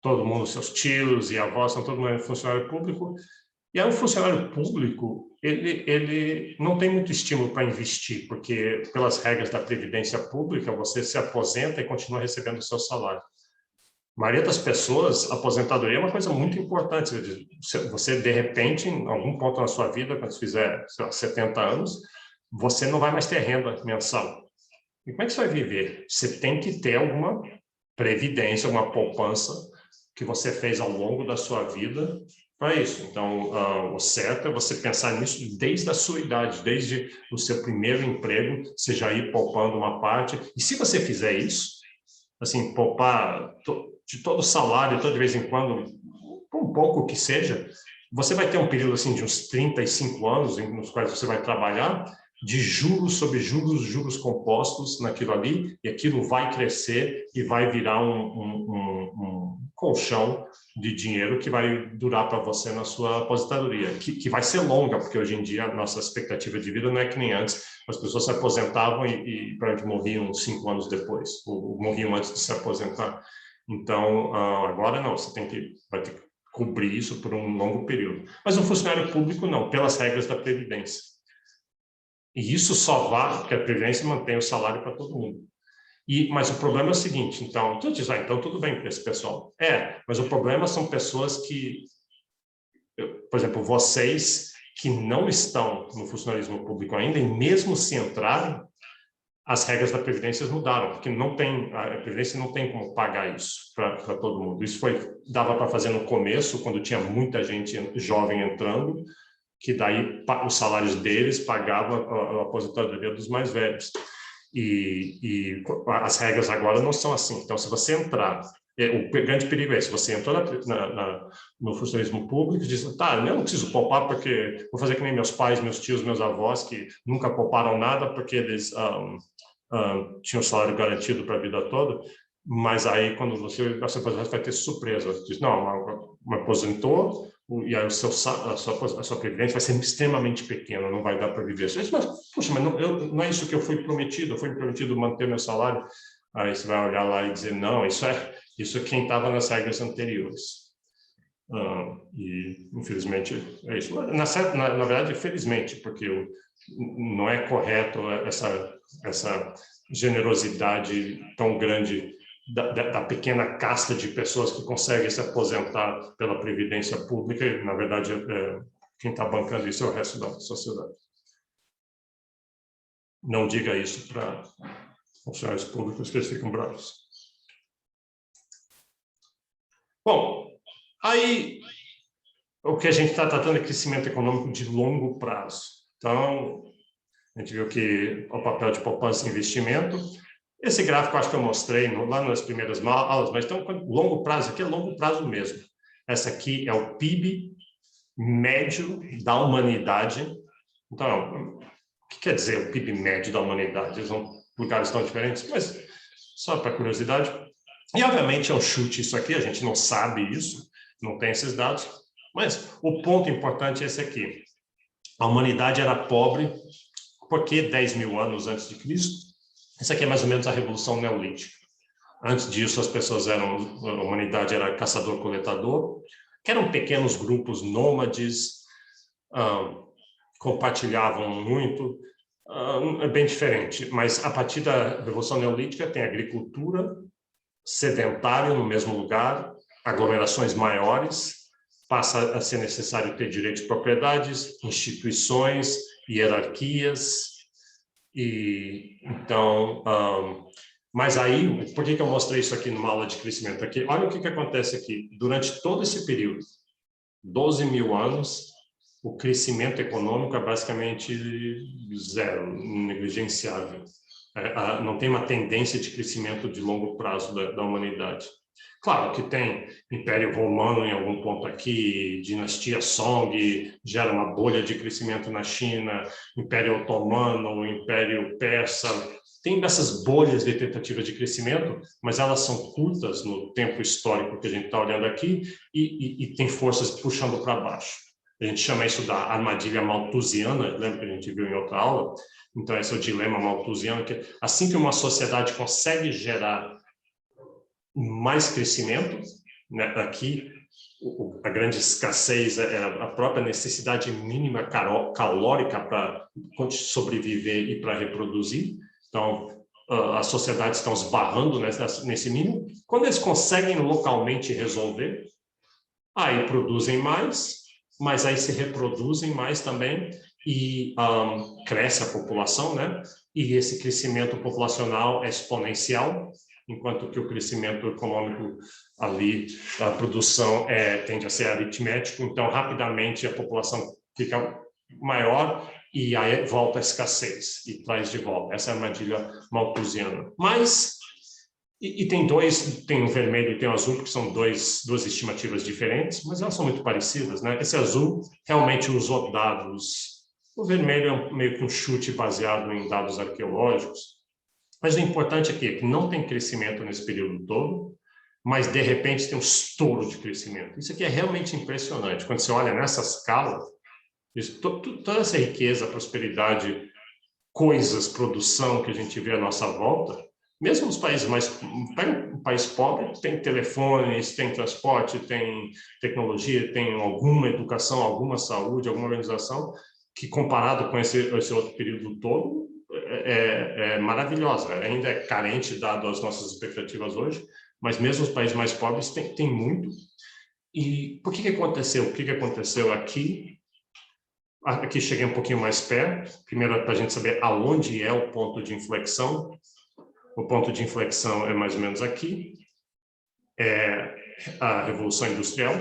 todo mundo, seus tios e avós, são todo mundo funcionário público. E aí o funcionário público, ele não tem muito estímulo para investir, porque pelas regras da Previdência Pública, você se aposenta e continua recebendo o seu salário. A maioria das pessoas, a aposentadoria é uma coisa muito importante. Você, de repente, em algum ponto na sua vida, quando você fizer, sei lá, 70 anos, você não vai mais ter renda mensal. E como é que você vai viver? Você tem que ter alguma previdência, alguma poupança que você fez ao longo da sua vida para isso. Então, o certo é você pensar nisso desde a sua idade, desde o seu primeiro emprego, você já ir poupando uma parte. E se você fizer isso, assim, poupar de todo o salário, toda vez em quando, um pouco que seja, você vai ter um período assim de uns 35 anos nos quais você vai trabalhar de juros sobre juros, juros compostos naquilo ali, e aquilo vai crescer e vai virar um colchão de dinheiro que vai durar para você na sua aposentadoria, que vai ser longa, porque hoje em dia a nossa expectativa de vida não é que nem antes, as pessoas se aposentavam e morriam 5 anos depois, ou morriam antes de se aposentar. Então, agora não, vai ter que cobrir isso por um longo período. Mas o funcionário público não, pelas regras da Previdência. E isso só vale porque a Previdência mantém o salário para todo mundo. Mas o problema é o seguinte, então, tu diz, então tudo bem para esse pessoal. Mas o problema são pessoas que, por exemplo, vocês que não estão no funcionalismo público ainda, e mesmo se entrarem, as regras da Previdência mudaram, porque a Previdência não tem como pagar isso para todo mundo. Isso dava para fazer no começo, quando tinha muita gente jovem entrando, que daí os salários deles pagavam a aposentadoria dos mais velhos. E as regras agora não são assim. Então, se você entrar, o grande perigo é, se você entrou no funcionalismo público, diz, tá, eu não preciso poupar porque vou fazer que nem meus pais, meus tios, meus avós, que nunca pouparam nada porque eles tinham salário garantido para a vida toda, mas aí quando você vai ter surpresa. Você diz, não, me aposentou, e aí a sua previdência vai ser extremamente pequena, não vai dar para viver. Você diz, mas, puxa, mas não é isso que eu fui prometido, eu fui prometido manter meu salário. Aí você vai olhar lá e dizer, não, isso é quem estava nas regras anteriores. E, infelizmente, é isso. Na verdade, felizmente, porque não é correto essa generosidade tão grande da pequena casta de pessoas que conseguem se aposentar pela Previdência Pública, e, na verdade, quem está bancando isso é o resto da sociedade. Não diga isso para funcionários públicos, que eles ficam bravos. Bom, aí o que a gente está tratando é crescimento econômico de longo prazo. Então, A gente viu que o papel de poupança e investimento. Esse gráfico acho que eu mostrei lá nas primeiras aulas, mas então, longo prazo, aqui é longo prazo mesmo. Essa aqui é o PIB médio da humanidade. Então, o que quer dizer o PIB médio da humanidade? São lugares tão diferentes, mas só para curiosidade. E, obviamente, é um chute isso aqui, a gente não sabe isso, não tem esses dados, mas o ponto importante é esse aqui. A humanidade era pobre, porque 10 mil anos antes de Cristo, essa aqui é mais ou menos a Revolução Neolítica. Antes disso, as pessoas a humanidade era caçador-coletador, que eram pequenos grupos nômades, compartilhavam muito, é bem diferente. Mas a partir da Revolução Neolítica tem agricultura, sedentário no mesmo lugar, aglomerações maiores, passa a ser necessário ter direito de propriedades, instituições, hierarquias, e então, mas aí, por que eu mostrei isso aqui numa aula de crescimento? Aqui, olha o que acontece aqui, durante todo esse período, 12 mil anos, o crescimento econômico é basicamente zero, negligenciável. Não tem uma tendência de crescimento de longo prazo da humanidade. Claro que tem Império Romano em algum ponto aqui, dinastia Song gera uma bolha de crescimento na China, Império Otomano, Império Persa, tem dessas bolhas de tentativa de crescimento, mas elas são curtas no tempo histórico que a gente está olhando aqui e tem forças puxando para baixo. A gente chama isso da armadilha malthusiana, lembra que a gente viu em outra aula? Então, esse é o dilema malthusiano, que assim que uma sociedade consegue gerar mais crescimento, né? Aqui a grande escassez é a própria necessidade mínima calórica para sobreviver e para reproduzir. Então, as sociedades estão esbarrando nesse mínimo. Quando eles conseguem localmente resolver, aí produzem mais, mas aí se reproduzem mais também e cresce a população, né? E esse crescimento populacional é exponencial, enquanto que o crescimento econômico ali, a produção tende a ser aritmético, então rapidamente a população fica maior e aí volta a escassez e traz de volta. Essa é a armadilha malthusiana. Mas, tem o vermelho e tem o azul, que são duas estimativas diferentes, mas elas são muito parecidas, né? Esse azul realmente usou dados. O vermelho é meio que um chute baseado em dados arqueológicos. Mas o importante aqui é que não tem crescimento nesse período todo, mas, de repente, tem um estouro de crescimento. Isso aqui é realmente impressionante. Quando você olha nessa escala, toda essa riqueza, prosperidade, coisas, produção que a gente vê à nossa volta, mesmo os países pega um país pobre, tem telefones, tem transporte, tem tecnologia, tem alguma educação, alguma saúde, alguma organização, que comparado com esse outro período todo, é maravilhosa. Ainda é carente, dado as nossas expectativas hoje, mas mesmo os países mais pobres têm muito. E por que aconteceu? O que aconteceu aqui? Aqui cheguei um pouquinho mais perto. Primeiro, para a gente saber aonde é o ponto de inflexão. O ponto de inflexão é mais ou menos aqui. É a Revolução Industrial,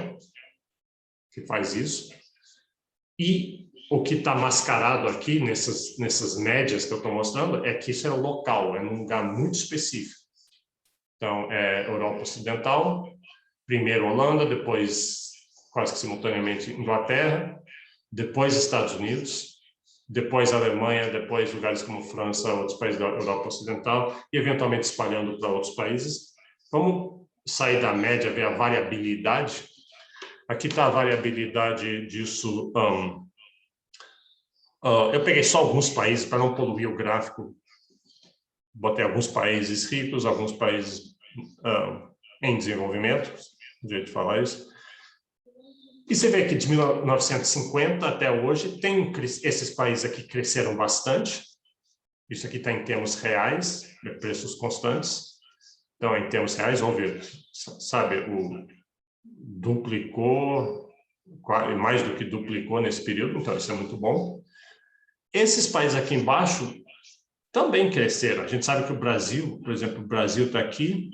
que faz isso. E o que está mascarado aqui, nessas médias que eu estou mostrando, é que isso é local, é num lugar muito específico. Então, é Europa Ocidental, primeiro Holanda, depois, quase que simultaneamente, Inglaterra, depois Estados Unidos, depois Alemanha, depois lugares como França, outros países da Europa Ocidental, e eventualmente espalhando para outros países. Vamos sair da média, ver a variabilidade. Aqui está a variabilidade disso. Eu peguei só alguns países para não poluir o gráfico. Botei alguns países ricos, alguns países em desenvolvimento, do jeito de falar isso. E você vê que de 1950 até hoje, esses países aqui cresceram bastante. Isso aqui está em termos reais, preços constantes. Então, em termos reais, vamos ver, sabe, duplicou, mais do que duplicou nesse período, então isso é muito bom. Esses países aqui embaixo também cresceram. A gente sabe que o Brasil, por exemplo, o Brasil está aqui,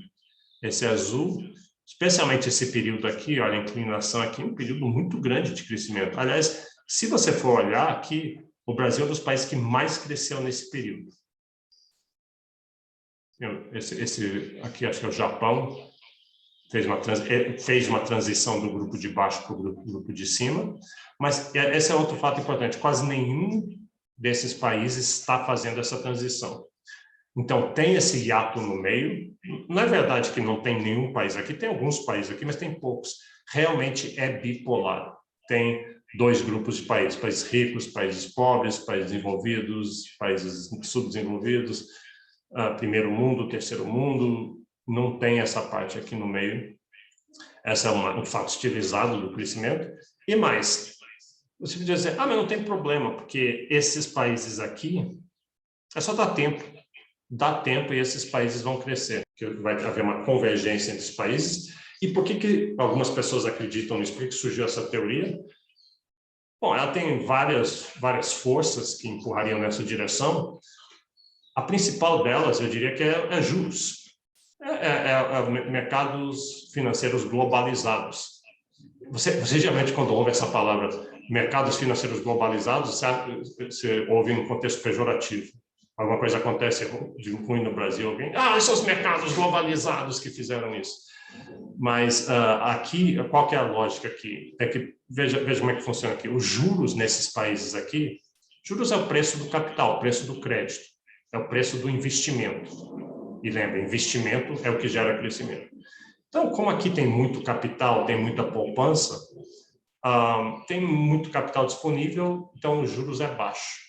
esse azul, especialmente esse período aqui, olha, a inclinação aqui, um período muito grande de crescimento. Aliás, se você for olhar aqui, O Brasil é um dos países que mais cresceu nesse período. Esse aqui, acho que é o Japão, fez uma transição do grupo de baixo para o grupo de cima, mas esse é outro fato importante, quase nenhum desses países está fazendo essa transição. Então, tem esse hiato no meio. Não é verdade que não tem nenhum país aqui, tem alguns países aqui, mas tem poucos. Realmente é bipolar. Tem dois grupos de países, países ricos, países pobres, países desenvolvidos, países subdesenvolvidos, primeiro mundo, terceiro mundo, não tem essa parte aqui no meio. Essa é um fato estilizado do crescimento. E mais, você podia dizer, mas não tem problema, porque esses países aqui, é só dar tempo. Dá tempo e esses países vão crescer, que vai haver uma convergência entre os países. E por que algumas pessoas acreditam nisso? Por que surgiu essa teoria? Bom, ela tem várias forças que empurrariam nessa direção. A principal delas, eu diria que é juros. Mercados financeiros globalizados. Você geralmente, quando ouve essa palavra mercados financeiros globalizados, você ouve um contexto pejorativo. Alguma coisa acontece de ruim no Brasil, alguém... esses são os mercados globalizados que fizeram isso. Mas aqui, qual que é a lógica aqui? É que, veja como é que funciona aqui. Os juros nesses países aqui, juros é o preço do capital, o preço do crédito, é o preço do investimento. E lembra, investimento é o que gera crescimento. Então, como aqui tem muito capital, tem muita poupança, tem muito capital disponível, então os juros é baixo.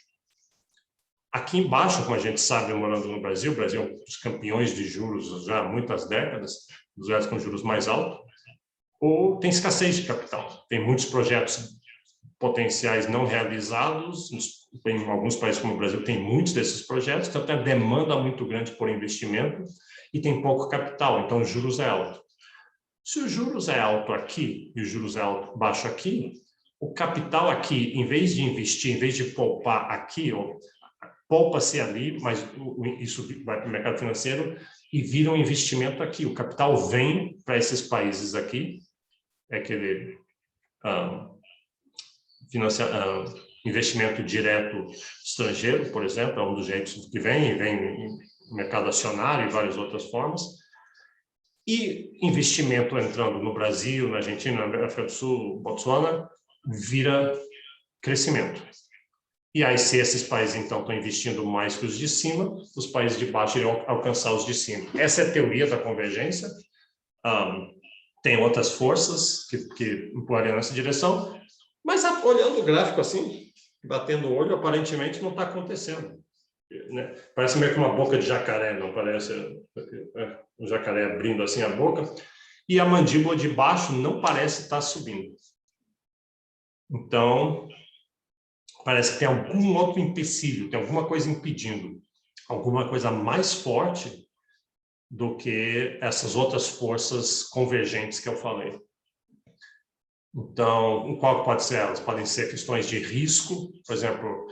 Aqui embaixo, como a gente sabe, morando no Brasil, o Brasil é um dos campeões de juros já há muitas décadas, dos lugares com juros mais altos, ou tem escassez de capital. Tem muitos projetos potenciais não realizados, em alguns países como o Brasil tem muitos desses projetos, então tem demanda muito grande por investimento e tem pouco capital, então os juros é alto. Se os juros é alto aqui e os juros é baixo aqui, o capital aqui, em vez de investir, em vez de poupar aqui, poupa-se ali, mas isso vai para o mercado financeiro e vira um investimento aqui. O capital vem para esses países aqui, é aquele investimento direto estrangeiro, por exemplo, é um dos jeitos que vem no mercado acionário e várias outras formas. E investimento entrando no Brasil, na Argentina, na África do Sul, Botsuana, vira crescimento. E aí, se esses países, então, estão investindo mais que os de cima, os países de baixo irão alcançar os de cima. Essa é a teoria da convergência. Tem outras forças que empurrariam nessa direção, mas olhando o gráfico assim, batendo o olho, aparentemente não está acontecendo. Né? Parece meio que uma boca de jacaré, não parece? Um jacaré abrindo assim a boca. E a mandíbula de baixo não parece estar subindo. Então... parece que tem algum outro empecilho, tem alguma coisa impedindo, alguma coisa mais forte do que essas outras forças convergentes que eu falei. Então, qual pode ser elas? Podem ser questões de risco, por exemplo,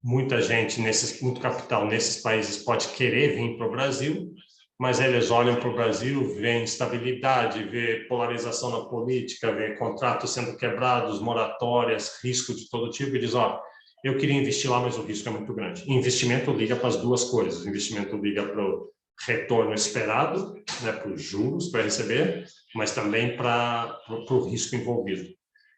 muita gente, muito capital nesses países pode querer vir para o Brasil, mas eles olham para o Brasil, vê instabilidade, vê polarização na política, vê contratos sendo quebrados, moratórias, risco de todo tipo, e diz, eu queria investir lá, mas o risco é muito grande. E investimento liga para as duas coisas. O investimento liga para o retorno esperado, né, para os juros para receber, mas também para o risco envolvido.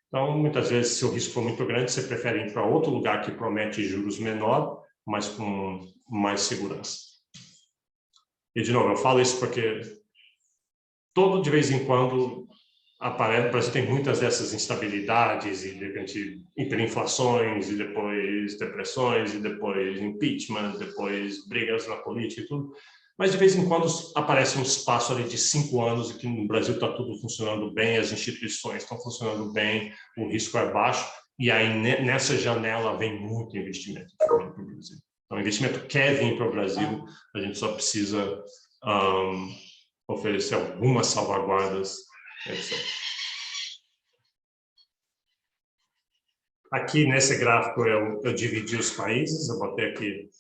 Então, muitas vezes, se o risco for muito grande, você prefere ir para outro lugar que promete juros menor, mas com mais segurança. E, de novo, eu falo isso porque de vez em quando... aparece, o Brasil tem muitas dessas instabilidades e, de repente, hiperinflações e depois depressões e depois impeachment, depois brigas na política e tudo. Mas, de vez em quando, aparece um espaço ali de 5 anos e que no Brasil está tudo funcionando bem, as instituições estão funcionando bem, o risco é baixo, e aí nessa janela vem muito investimento para o Brasil. Então, o investimento quer vir para o Brasil, a gente só precisa oferecer algumas salvaguardas, etc. Aqui nesse gráfico eu dividi os países, eu botei aqui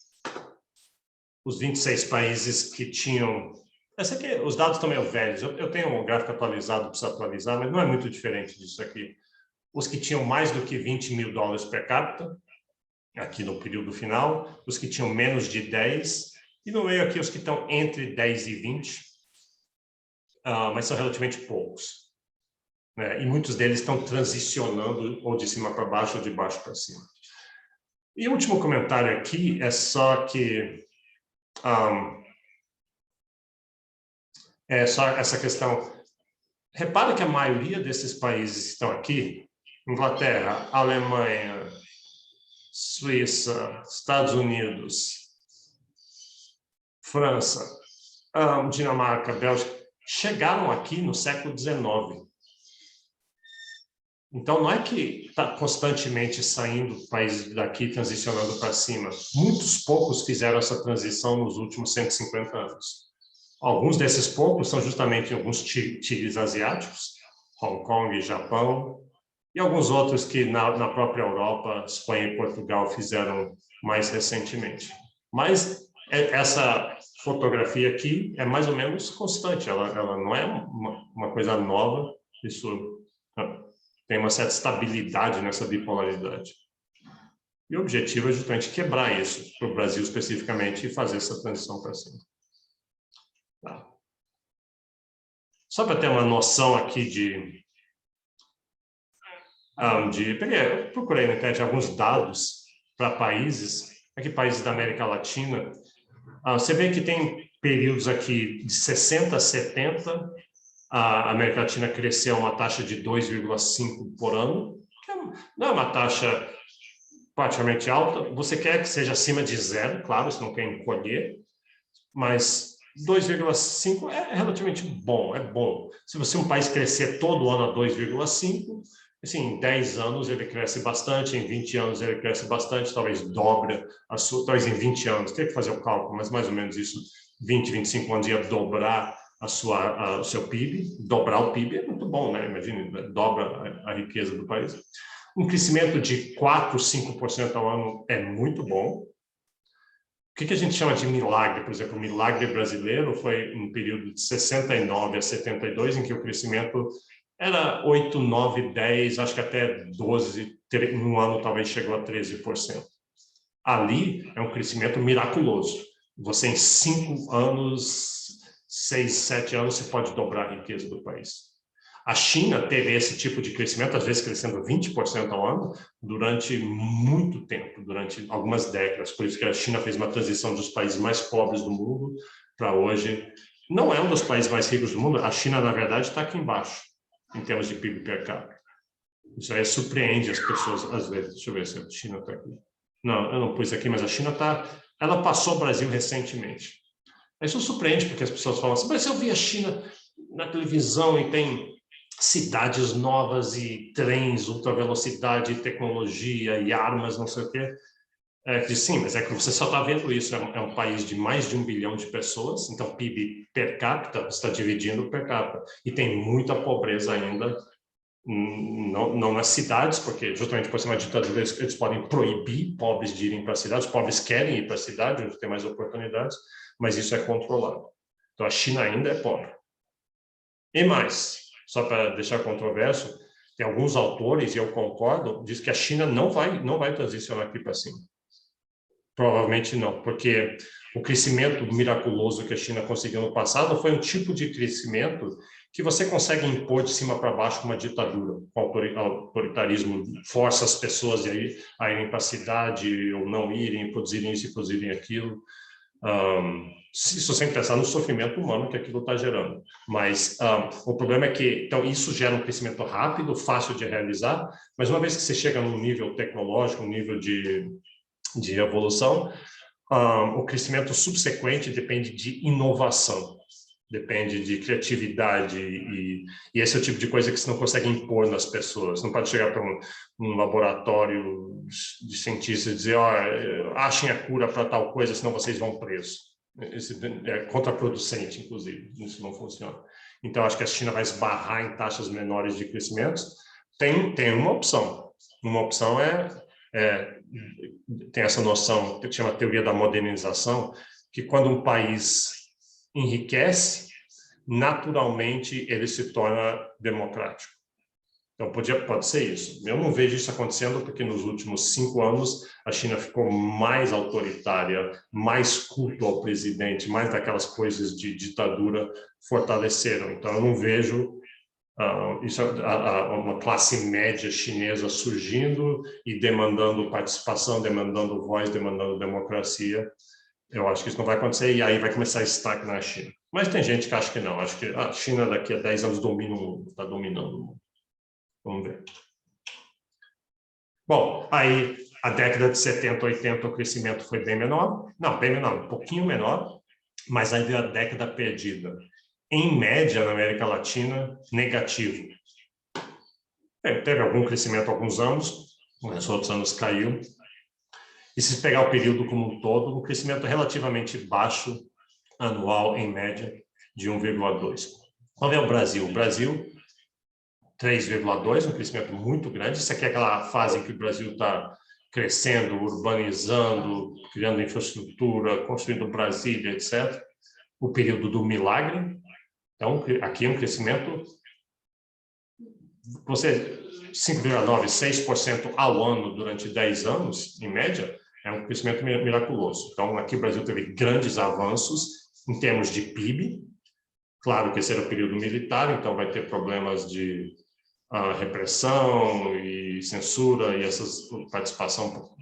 os 26 países que tinham... Essa aqui, os dados estão meio velhos, eu tenho um gráfico atualizado, preciso atualizar, mas não é muito diferente disso aqui. Os que tinham mais do que $20 mil per capita, aqui no período final, os que tinham menos de 10, e no meio aqui os que estão entre 10 e 20, mas são relativamente poucos, né? E muitos deles estão transicionando ou de cima para baixo ou de baixo para cima. E o último comentário aqui é só que é só essa questão. Repara que a maioria desses países que estão aqui, Inglaterra, Alemanha, Suíça, Estados Unidos, França, Dinamarca, Bélgica, chegaram aqui no século XIX. Então, não é que está constantemente saindo países daqui, transicionando para cima. Muitos poucos fizeram essa transição nos últimos 150 anos. Alguns desses poucos são justamente alguns tigres asiáticos, Hong Kong e Japão, e alguns outros que na própria Europa, Espanha e Portugal fizeram mais recentemente. Mas essa fotografia aqui é mais ou menos constante, ela não é uma coisa nova, isso tem uma certa estabilidade nessa bipolaridade. E o objetivo é justamente quebrar isso para o Brasil especificamente e fazer essa transição para cima. Tá. Só para ter uma noção aqui eu procurei na internet alguns dados para países, aqui países da América Latina. Você vê que tem períodos aqui de 60 a 70, a América Latina cresceu a uma taxa de 2,5 por ano, que não é uma taxa praticamente alta. Você quer que seja acima de zero, claro, você não quer encolher, mas 2,5 é relativamente bom, é bom. Se você um país crescer todo ano a 2,5, assim, em 10 anos ele cresce bastante, em 20 anos ele cresce bastante, talvez dobre a sua, talvez em 20 anos, tem que fazer o cálculo, mas mais ou menos isso, 20, 25 anos ia dobrar o seu PIB, dobrar o PIB é muito bom, né? Imagine, dobra a riqueza do país. Um crescimento de 4, 5% ao ano é muito bom. O que a gente chama de milagre? Por exemplo, o milagre brasileiro foi um período de 69 a 72, em que o crescimento era 8, 9, 10, acho que até 12, no ano talvez chegou a 13%. Ali é um crescimento miraculoso. Você em 5 anos, 6, 7 anos, você pode dobrar a riqueza do país. A China teve esse tipo de crescimento, às vezes crescendo 20% ao ano, durante muito tempo, durante algumas décadas. Por isso que a China fez uma transição dos países mais pobres do mundo para hoje. Não é um dos países mais ricos do mundo. A China, na verdade, está aqui embaixo, em termos de PIB per capita. Isso aí surpreende as pessoas, às vezes. Deixa eu ver se a China está aqui. Não, eu não pus aqui, mas a China está... Ela passou o Brasil recentemente. Isso surpreende, porque as pessoas falam assim, mas eu vi a China na televisão e tem cidades novas e trens, ultravelocidade, tecnologia e armas, não sei o quê. Sim, mas é que você só está vendo isso. É um país de mais de 1 bilhão de pessoas, então PIB per capita está dividindo per capita. E tem muita pobreza ainda, não nas cidades, porque justamente por ser uma ditadura eles podem proibir pobres de irem para a cidade, os pobres querem ir para a cidade, onde tem mais oportunidades, mas isso é controlado. Então a China ainda é pobre. E mais, só para deixar controverso, tem alguns autores, e eu concordo, diz que a China não vai transicionar aqui para cima. Provavelmente não, porque o crescimento miraculoso que a China conseguiu no passado foi um tipo de crescimento que você consegue impor de cima para baixo uma ditadura. O autoritarismo força as pessoas a irem para a cidade ou não irem, produzirem isso e produzirem aquilo. Isso sem pensar no sofrimento humano que aquilo está gerando. Mas o problema é que então, isso gera um crescimento rápido, fácil de realizar, mas uma vez que você chega num nível tecnológico, um nível de evolução, o crescimento subsequente depende de inovação, depende de criatividade e esse é o tipo de coisa que você não consegue impor nas pessoas. Você não pode chegar para um laboratório de cientistas e dizer, achem a cura para tal coisa, senão vocês vão presos. Isso é contraproducente, inclusive, isso não funciona. Então, acho que a China vai esbarrar em taxas menores de crescimento. Tem uma opção. Uma opção tem essa noção que chama teoria da modernização, que quando um país enriquece, naturalmente ele se torna democrático. Então, pode ser isso. Eu não vejo isso acontecendo porque nos últimos 5 anos a China ficou mais autoritária, mais culto ao presidente, mais daquelas coisas de ditadura fortaleceram. Então, eu não vejo uma classe média chinesa surgindo e demandando participação, demandando voz, demandando democracia. Eu acho que isso não vai acontecer e aí vai começar a estagnar na China. Mas tem gente que acha que não. Acho que a China daqui a 10 anos domina o mundo, está dominando o mundo. Vamos ver. Bom, aí a década de 70, 80 o crescimento foi bem menor. Não, bem menor, um pouquinho menor. Mas aí veio a década perdida. Em média, na América Latina, negativo. Teve algum crescimento alguns anos, mas outros anos caiu. E se pegar o período como um todo, um crescimento relativamente baixo, anual, em média, de 1,2. Vamos ver o Brasil. O Brasil, 3,2, um crescimento muito grande. Isso aqui é aquela fase em que o Brasil está crescendo, urbanizando, criando infraestrutura, construindo Brasília, etc. O período do milagre. Então, aqui é um crescimento, 5,9%, 6% ao ano durante 10 anos, em média, é um crescimento miraculoso. Então, aqui o Brasil teve grandes avanços em termos de PIB. Claro que esse era o período militar, então vai ter problemas de repressão e censura e essa participação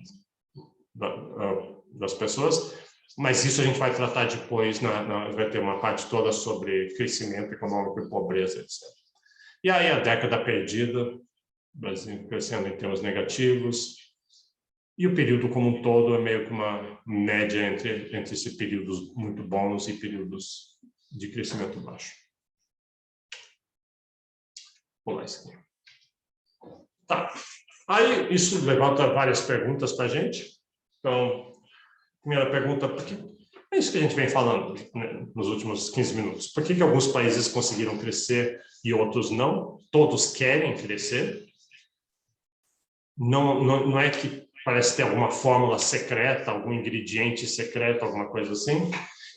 das pessoas. Mas isso a gente vai tratar depois, vai ter uma parte toda sobre crescimento econômico e pobreza, etc. E aí a década perdida, o Brasil crescendo em termos negativos, e o período como um todo é meio que uma média entre esses períodos muito bons e períodos de crescimento baixo. Vou pular isso aqui. Tá. Aí isso levanta várias perguntas para a gente. Então, primeira pergunta, por que é isso que a gente vem falando, né, nos últimos 15 minutos? Por que alguns países conseguiram crescer e outros não? Todos querem crescer? Não é que parece ter alguma fórmula secreta, algum ingrediente secreto, alguma coisa assim?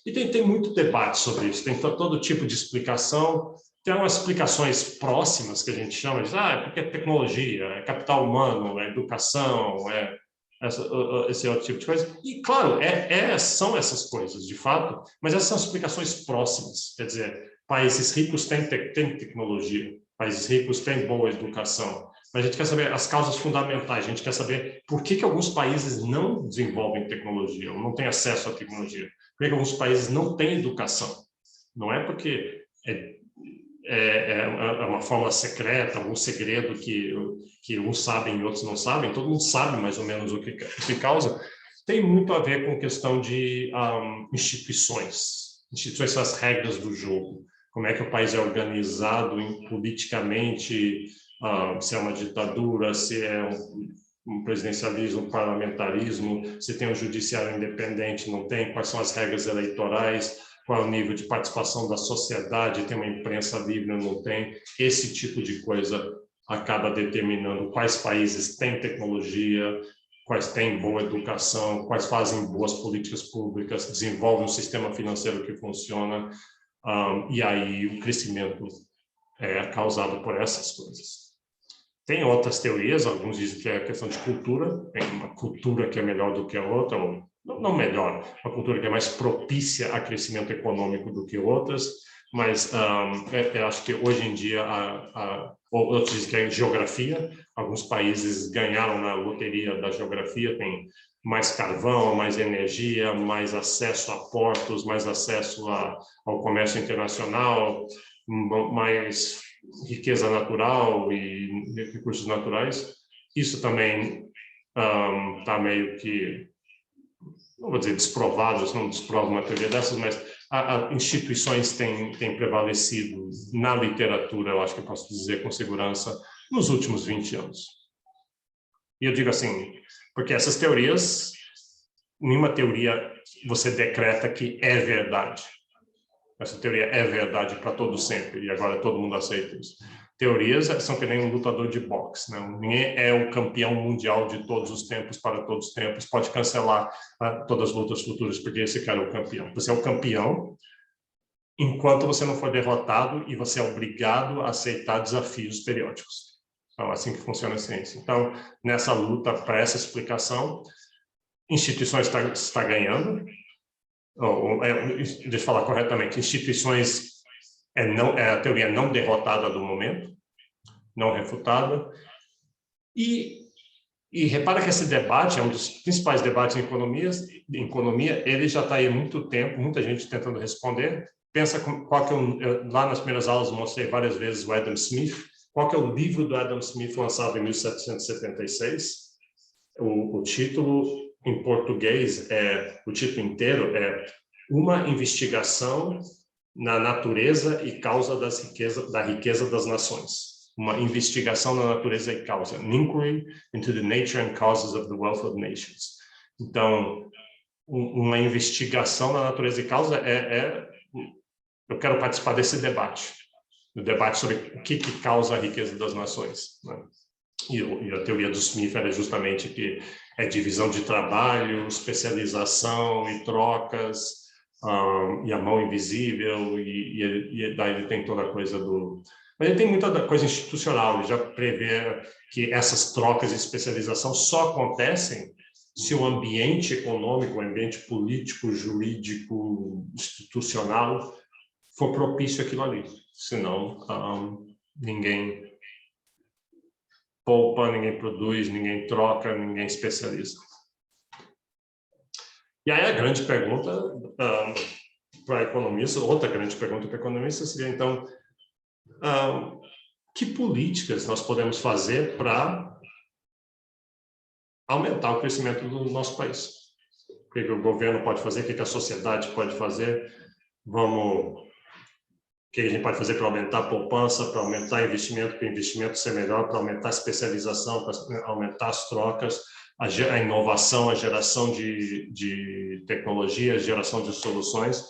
E tem muito debate sobre isso, tem todo tipo de explicação. Tem umas explicações próximas que a gente chama de é porque é tecnologia, é capital humano, é educação, esse outro tipo de coisa. E, claro, são essas coisas, de fato, mas essas são explicações próximas. Quer dizer, países ricos têm tecnologia, países ricos têm boa educação, mas a gente quer saber as causas fundamentais, a gente quer saber por que alguns países não desenvolvem tecnologia, ou não têm acesso à tecnologia, por que alguns países não têm educação. Não é porque é uma fórmula secreta, algum segredo que uns sabem e outros não sabem, todo mundo sabe mais ou menos o que causa, tem muito a ver com questão de instituições. Instituições são as regras do jogo, como é que o país é organizado politicamente, se é uma ditadura, se é um presidencialismo, um parlamentarismo, se tem um judiciário independente, não tem, quais são as regras eleitorais, qual é o nível de participação da sociedade, tem uma imprensa livre ou não tem, esse tipo de coisa acaba determinando quais países têm tecnologia, quais têm boa educação, quais fazem boas políticas públicas, desenvolvem um sistema financeiro que funciona, e aí o crescimento é causado por essas coisas. Tem outras teorias, alguns dizem que é questão de cultura, tem uma cultura que é melhor do que a outra, ou não melhor, uma cultura que é mais propícia a crescimento econômico do que outras, mas eu acho que hoje em dia, outros dizem que é geografia, alguns países ganharam na loteria da geografia, tem mais carvão, mais energia, mais acesso a portos, mais acesso ao comércio internacional, mais riqueza natural e recursos naturais. Isso também está meio que, não vou dizer desprovado, não desprovo uma teoria dessas, mas instituições têm prevalecido na literatura, eu acho que eu posso dizer com segurança, nos últimos 20 anos. E eu digo assim, porque essas teorias, nenhuma teoria você decreta que é verdade. Essa teoria é verdade para todo sempre, e agora todo mundo aceita isso. Teorias são que nem um lutador de boxe, né? Ninguém é o campeão mundial de todos os tempos, para todos os tempos, pode cancelar todas as lutas futuras, porque esse cara é o campeão. Você é o campeão enquanto você não for derrotado e você é obrigado a aceitar desafios periódicos. Então, assim que funciona a ciência. Então, nessa luta para essa explicação, instituições está ganhando. Deixa eu falar corretamente. Instituições é a teoria não derrotada do momento, não refutada. E repara que esse debate é um dos principais debates em economia, ele já está aí há muito tempo, muita gente tentando responder. Pensa qual que lá nas primeiras aulas mostrei várias vezes o Adam Smith. Qual que é o livro do Adam Smith lançado em 1776? O título em português o título inteiro é Uma Investigação na Natureza e Causa da Riqueza das Nações. Uma investigação na natureza e causa. An Inquiry into the Nature and Causes of the Wealth of Nations. Então, uma investigação na natureza e causa eu quero participar desse debate. O debate sobre o que causa a riqueza das nações, né? E a teoria do Smith era justamente que é divisão de trabalho, especialização e trocas, e a mão invisível, e daí ele tem toda a coisa do... Mas ele tem muita coisa institucional, ele já prevê que essas trocas e especialização só acontecem se o ambiente econômico, o ambiente político, jurídico, institucional for propício àquilo ali. Senão, ninguém poupa, ninguém produz, ninguém troca, ninguém especializa. E aí a grande pergunta para economista, outra grande pergunta para economista seria, então, que políticas nós podemos fazer para aumentar o crescimento do nosso país? O que o governo pode fazer, o que a sociedade pode fazer? O que a gente pode fazer para aumentar a poupança, para aumentar o investimento, para o investimento ser melhor, para aumentar a especialização, para aumentar as trocas, a inovação, a geração de tecnologia, a geração de soluções.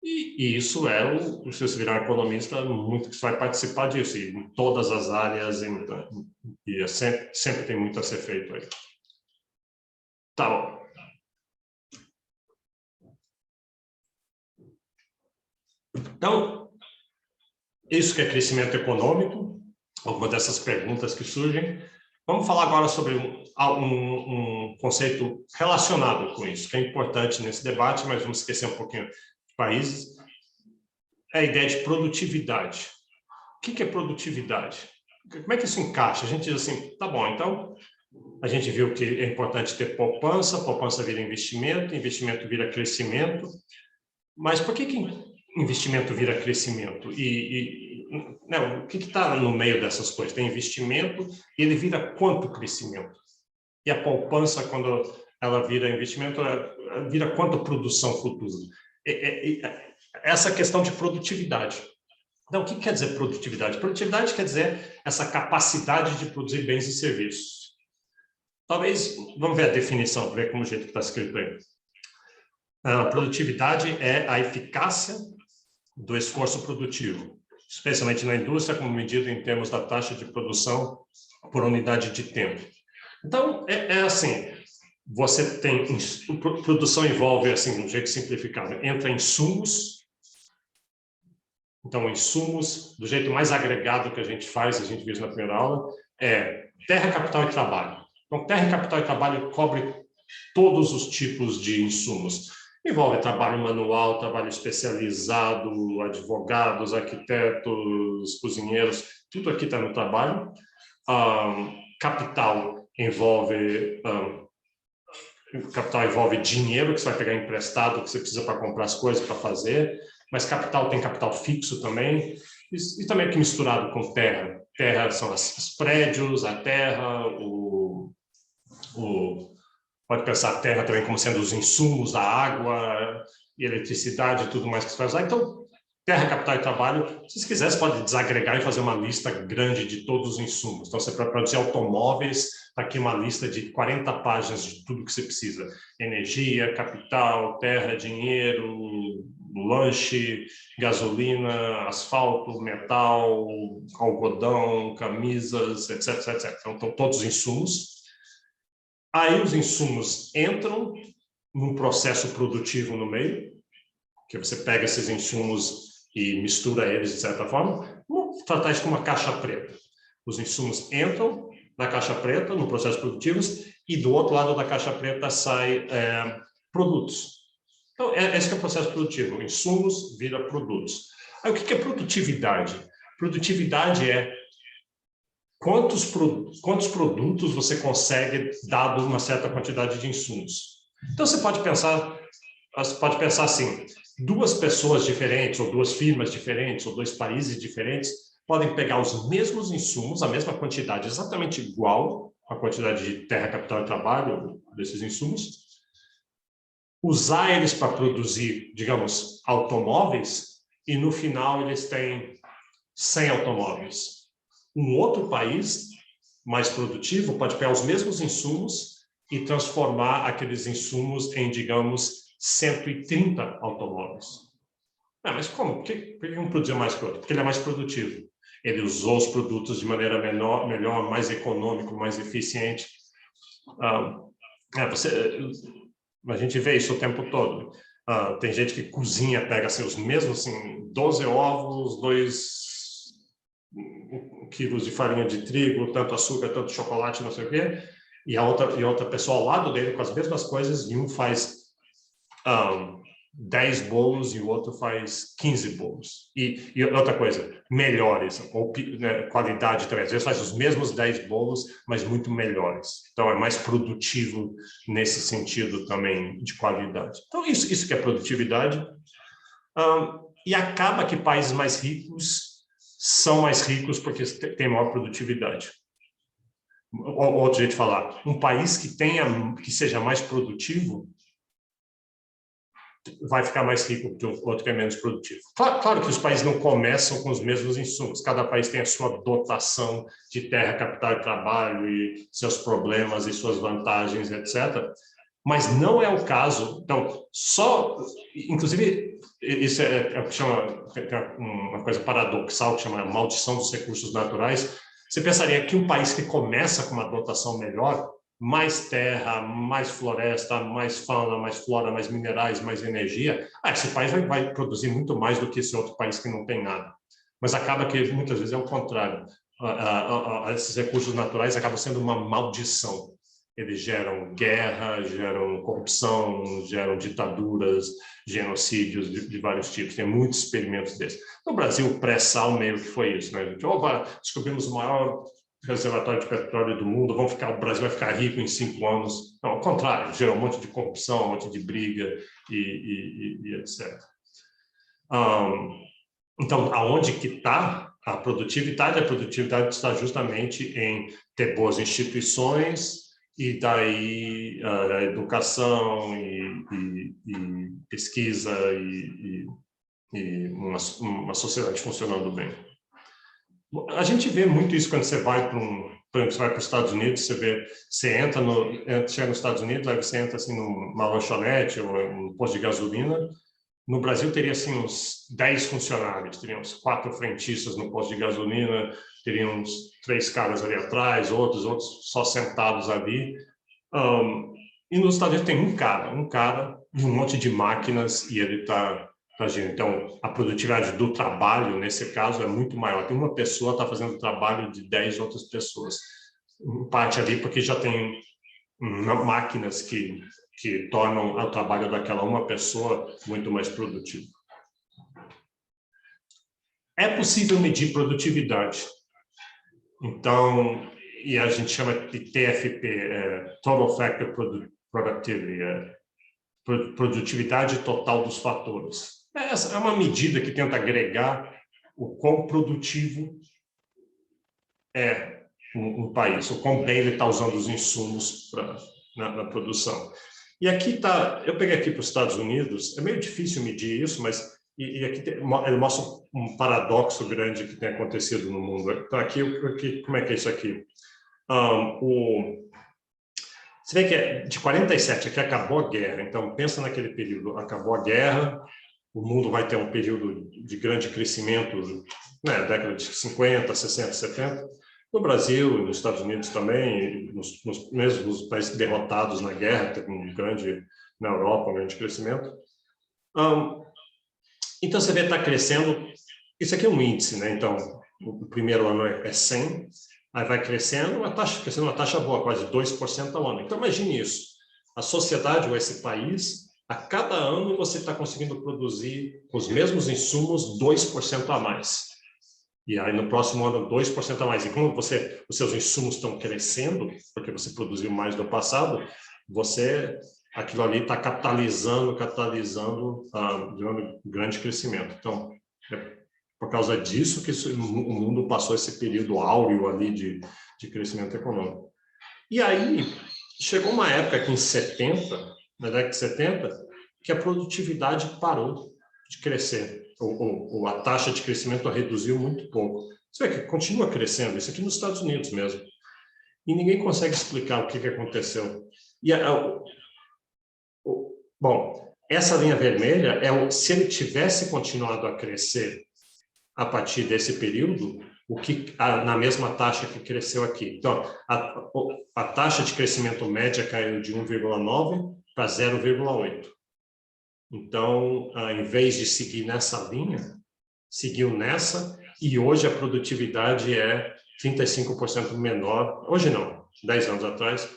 E isso se você virar economista, muito que você vai participar disso, e em todas as áreas, e sempre tem muito a ser feito aí. Tá bom. Então, isso que é crescimento econômico, alguma dessas perguntas que surgem. Vamos falar agora sobre um conceito relacionado com isso, que é importante nesse debate, mas vamos esquecer um pouquinho de países. É a ideia de produtividade. O que é produtividade? Como é que isso encaixa? A gente diz assim, tá bom, então a gente viu que é importante ter poupança, poupança vira investimento, investimento vira crescimento, mas por que investimento vira crescimento? Não, o que está no meio dessas coisas? Tem investimento e ele vira quanto crescimento? E a poupança, quando ela vira investimento, ela vira quanto produção futura? Essa questão de produtividade. Então, o que quer dizer produtividade? Produtividade quer dizer essa capacidade de produzir bens e serviços. Talvez, vamos ver a definição, para ver como o jeito que está escrito aí. A produtividade é a eficácia do esforço produtivo, especialmente na indústria, como medida em termos da taxa de produção por unidade de tempo. Então, assim, você tem... Produção envolve, assim, um jeito simplificado, entra insumos. Então, insumos, do jeito mais agregado que a gente faz, a gente viu isso na primeira aula, é terra, capital e trabalho. Então, terra, capital e trabalho cobre todos os tipos de insumos. Envolve trabalho manual, trabalho especializado, advogados, arquitetos, cozinheiros, tudo aqui está no trabalho. Capital envolve dinheiro que você vai pegar emprestado, que você precisa para comprar as coisas, para fazer, mas capital tem capital fixo também, e também aqui misturado com terra. Terra são os prédios, a terra, pode pensar a terra também como sendo os insumos, a água, e eletricidade e tudo mais que você vai usar. Então, terra, capital e trabalho, se você quiser, você pode desagregar e fazer uma lista grande de todos os insumos. Então, você para produzir automóveis, está aqui uma lista de 40 páginas de tudo que você precisa. Energia, capital, terra, dinheiro, lanche, gasolina, asfalto, metal, algodão, camisas, etc, etc. Então, estão todos os insumos. Aí os insumos entram num processo produtivo no meio, que você pega esses insumos e mistura eles de certa forma. Vamos tratar isso como uma caixa preta. Os insumos entram na caixa preta, no processo produtivos, e do outro lado da caixa preta sai produtos. Então, esse que é o processo produtivo. Insumos vira produtos. Aí, o que é produtividade? Produtividade é quantos produtos você consegue, dado uma certa quantidade de insumos. Então, você pode pensar assim, duas pessoas diferentes, ou duas firmas diferentes, ou dois países diferentes, podem pegar os mesmos insumos, a mesma quantidade, exatamente igual à quantidade de terra, capital e trabalho desses insumos, usar eles para produzir, digamos, automóveis, e no final eles têm 100 automóveis. Um outro país mais produtivo pode pegar os mesmos insumos e transformar aqueles insumos em, digamos, 130 automóveis. Mas como? Por que um produzir mais que o outro? Porque ele é mais produtivo. Ele usou os produtos de maneira melhor, mais econômico, mais eficiente. A gente vê isso o tempo todo. Tem gente que cozinha, pega assim, os mesmos, assim, 12 ovos, 2 quilos de farinha de trigo, tanto açúcar, tanto chocolate, não sei o quê, e a outra pessoa ao lado dele com as mesmas coisas, e um faz 10 bolos e o outro faz 15 bolos. E outra coisa, melhores, ou né, qualidade também. Às vezes faz os mesmos 10 bolos, mas muito melhores. Então, é mais produtivo nesse sentido também de qualidade. Então, isso que é produtividade. E acaba que países mais ricos são mais ricos porque têm maior produtividade. Outro jeito de falar, um país que seja mais produtivo vai ficar mais rico que o outro que é menos produtivo. Claro que os países não começam com os mesmos insumos, cada país tem a sua dotação de terra, capital e trabalho, e seus problemas e suas vantagens, etc. Mas não é o caso. Então, inclusive, isso é o que chama, uma coisa paradoxal, que chama a maldição dos recursos naturais. Você pensaria que um país que começa com uma dotação melhor, mais terra, mais floresta, mais fauna, mais flora, mais minerais, mais energia, esse país vai produzir muito mais do que esse outro país que não tem nada. Mas acaba que, muitas vezes, é o contrário. Esses recursos naturais acabam sendo uma maldição. Eles geram guerra, geram corrupção, geram ditaduras, genocídios de vários tipos. Tem muitos experimentos desses. No Brasil, o pré-sal meio que foi isso, né? A gente, descobrimos o maior reservatório de petróleo do mundo, o Brasil vai ficar rico em 5 anos. Não, ao contrário, gerou um monte de corrupção, um monte de briga e etc. Então, aonde que está a produtividade? A produtividade está justamente em ter boas instituições e daí a educação e pesquisa e uma sociedade funcionando bem. A gente vê muito isso quando você vai para os Estados Unidos, chega nos Estados Unidos, aí você entra assim numa lanchonete ou um posto de gasolina. No Brasil teria assim uns 10 funcionários, teria uns 4 frentistas no posto de gasolina, teria uns 3 caras ali atrás, outros só sentados ali. E nos Estados Unidos tem um cara e um monte de máquinas e ele está agindo. Então, a produtividade do trabalho, nesse caso, é muito maior. Tem uma pessoa que está fazendo o trabalho de 10 outras pessoas. Parte ali porque já tem máquinas que tornam o trabalho daquela uma pessoa muito mais produtivo. É possível medir produtividade. Então, e a gente chama de TFP, Total Factor Productivity, produtividade total dos fatores. Essa é uma medida que tenta agregar o quão produtivo é um país, o quão bem ele está usando os insumos na produção. E aqui está, eu peguei aqui para os Estados Unidos, é meio difícil medir isso, mas aqui ele mostra um paradoxo grande que tem acontecido no mundo. Então, aqui, como é que é isso aqui? Você vê que de 47, aqui acabou a guerra, então pensa naquele período, acabou a guerra, o mundo vai ter um período de grande crescimento, né, década de 50, 60, 70, no Brasil, nos Estados Unidos também, mesmo nos países derrotados na guerra, teve na Europa, um grande crescimento. Então, você vê que está crescendo, isso aqui é um índice, né? Então, o primeiro ano é 100, Aí vai crescendo uma taxa boa, quase 2% ao ano. Então, imagine isso. A sociedade ou esse país, a cada ano você está conseguindo produzir os mesmos insumos 2% a mais. E aí, no próximo ano, 2% a mais. E como os seus insumos estão crescendo, porque você produziu mais no passado, aquilo ali está capitalizando de um grande crescimento. Então, é por causa disso que o mundo passou esse período áureo ali de crescimento econômico. E aí, chegou uma época aqui na década de 70, que a produtividade parou de crescer. Ou a taxa de crescimento reduziu muito pouco. Você vê que continua crescendo, isso aqui nos Estados Unidos mesmo. E ninguém consegue explicar o que aconteceu. Bom, essa linha vermelha se ele tivesse continuado a crescer a partir desse período, na mesma taxa que cresceu aqui. Então, a taxa de crescimento média caiu de 1,9 para 0,8. Então, em vez de seguir nessa linha, seguiu nessa, e hoje a produtividade é 35% menor, hoje não, 10 anos atrás,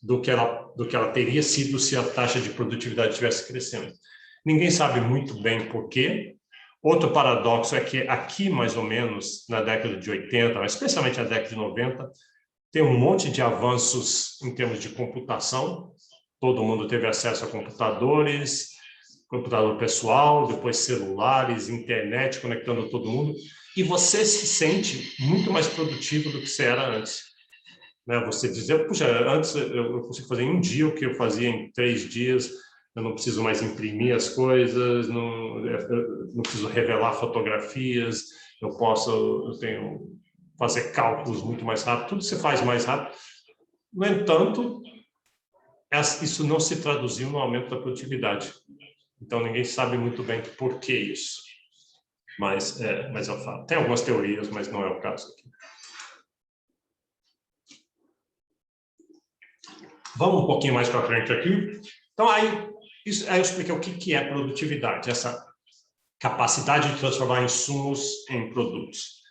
do que ela teria sido se a taxa de produtividade estivesse crescendo. Ninguém sabe muito bem por quê. Outro paradoxo é que aqui, mais ou menos, na década de 80, mas especialmente na década de 90, tem um monte de avanços em termos de computação. Todo mundo teve acesso a computadores, computador pessoal, depois celulares, internet, conectando todo mundo. E você se sente muito mais produtivo do que você era antes. Você dizer, puxa, antes eu consigo fazer em um dia o que eu fazia em 3 dias, eu não preciso mais imprimir as coisas, não preciso revelar fotografias, eu tenho fazer cálculos muito mais rápido, tudo se faz mais rápido. No entanto, isso não se traduziu no aumento da produtividade. Então, ninguém sabe muito bem por que isso. Mas eu falo. Tem algumas teorias, mas não é o caso aqui. Vamos um pouquinho mais para frente aqui. Então, aí eu expliquei o que é produtividade, essa capacidade de transformar insumos em produtos.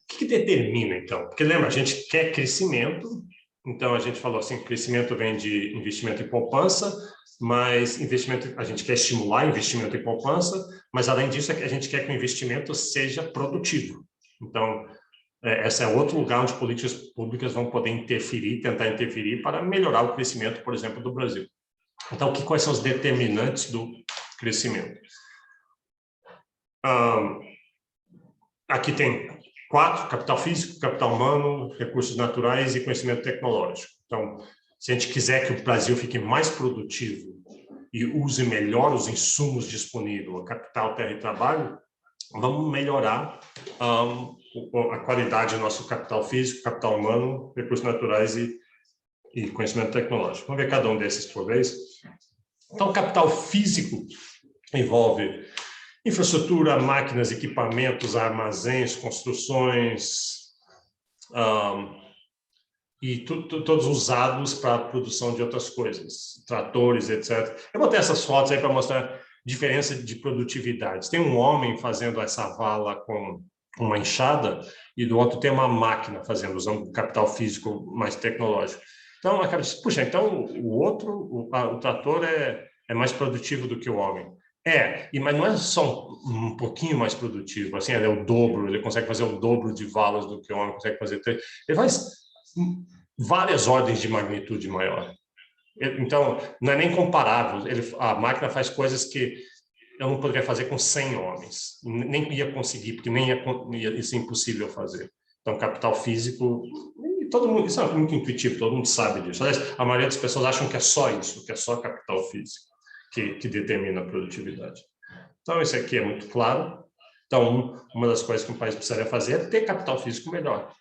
O que determina, então? Porque, lembra, a gente quer crescimento, então a gente falou assim, crescimento vem de investimento em poupança, mas a gente quer estimular investimento em poupança, mas, além disso, a gente quer que o investimento seja produtivo. Então, esse é outro lugar onde políticas públicas vão poder tentar interferir para melhorar o crescimento, por exemplo, do Brasil. Então, quais são os determinantes do crescimento? Aqui tem 4: capital físico, capital humano, recursos naturais e conhecimento tecnológico. Então, se a gente quiser que o Brasil fique mais produtivo e use melhor os insumos disponíveis, capital, terra e trabalho, vamos melhorar a qualidade do nosso capital físico, capital humano, recursos naturais e conhecimento tecnológico. Vamos ver cada um desses por vez. Então, capital físico envolve infraestrutura, máquinas, equipamentos, armazéns, construções, e todos usados para a produção de outras coisas, tratores, etc. Eu botei essas fotos aí para mostrar diferença de produtividade. Tem um homem fazendo essa vala com uma enxada e do outro tem uma máquina fazendo, usando capital físico mais tecnológico. Então, puxa, então o trator é mais produtivo do que o homem. Mas não é só um pouquinho mais produtivo, assim, ele é o dobro, ele consegue fazer o dobro de valas do que o homem consegue fazer. Ele faz várias ordens de magnitude maior. Então, não é nem comparável. A máquina faz coisas que eu não poderia fazer com 100 homens. Nem ia conseguir, porque isso é impossível fazer. Então, capital físico, todo mundo, isso é muito intuitivo, todo mundo sabe disso. Aliás, a maioria das pessoas acham que é só isso, que é só capital físico que determina a produtividade. Então, isso aqui é muito claro. Então, uma das coisas que um país precisaria fazer é ter capital físico melhor.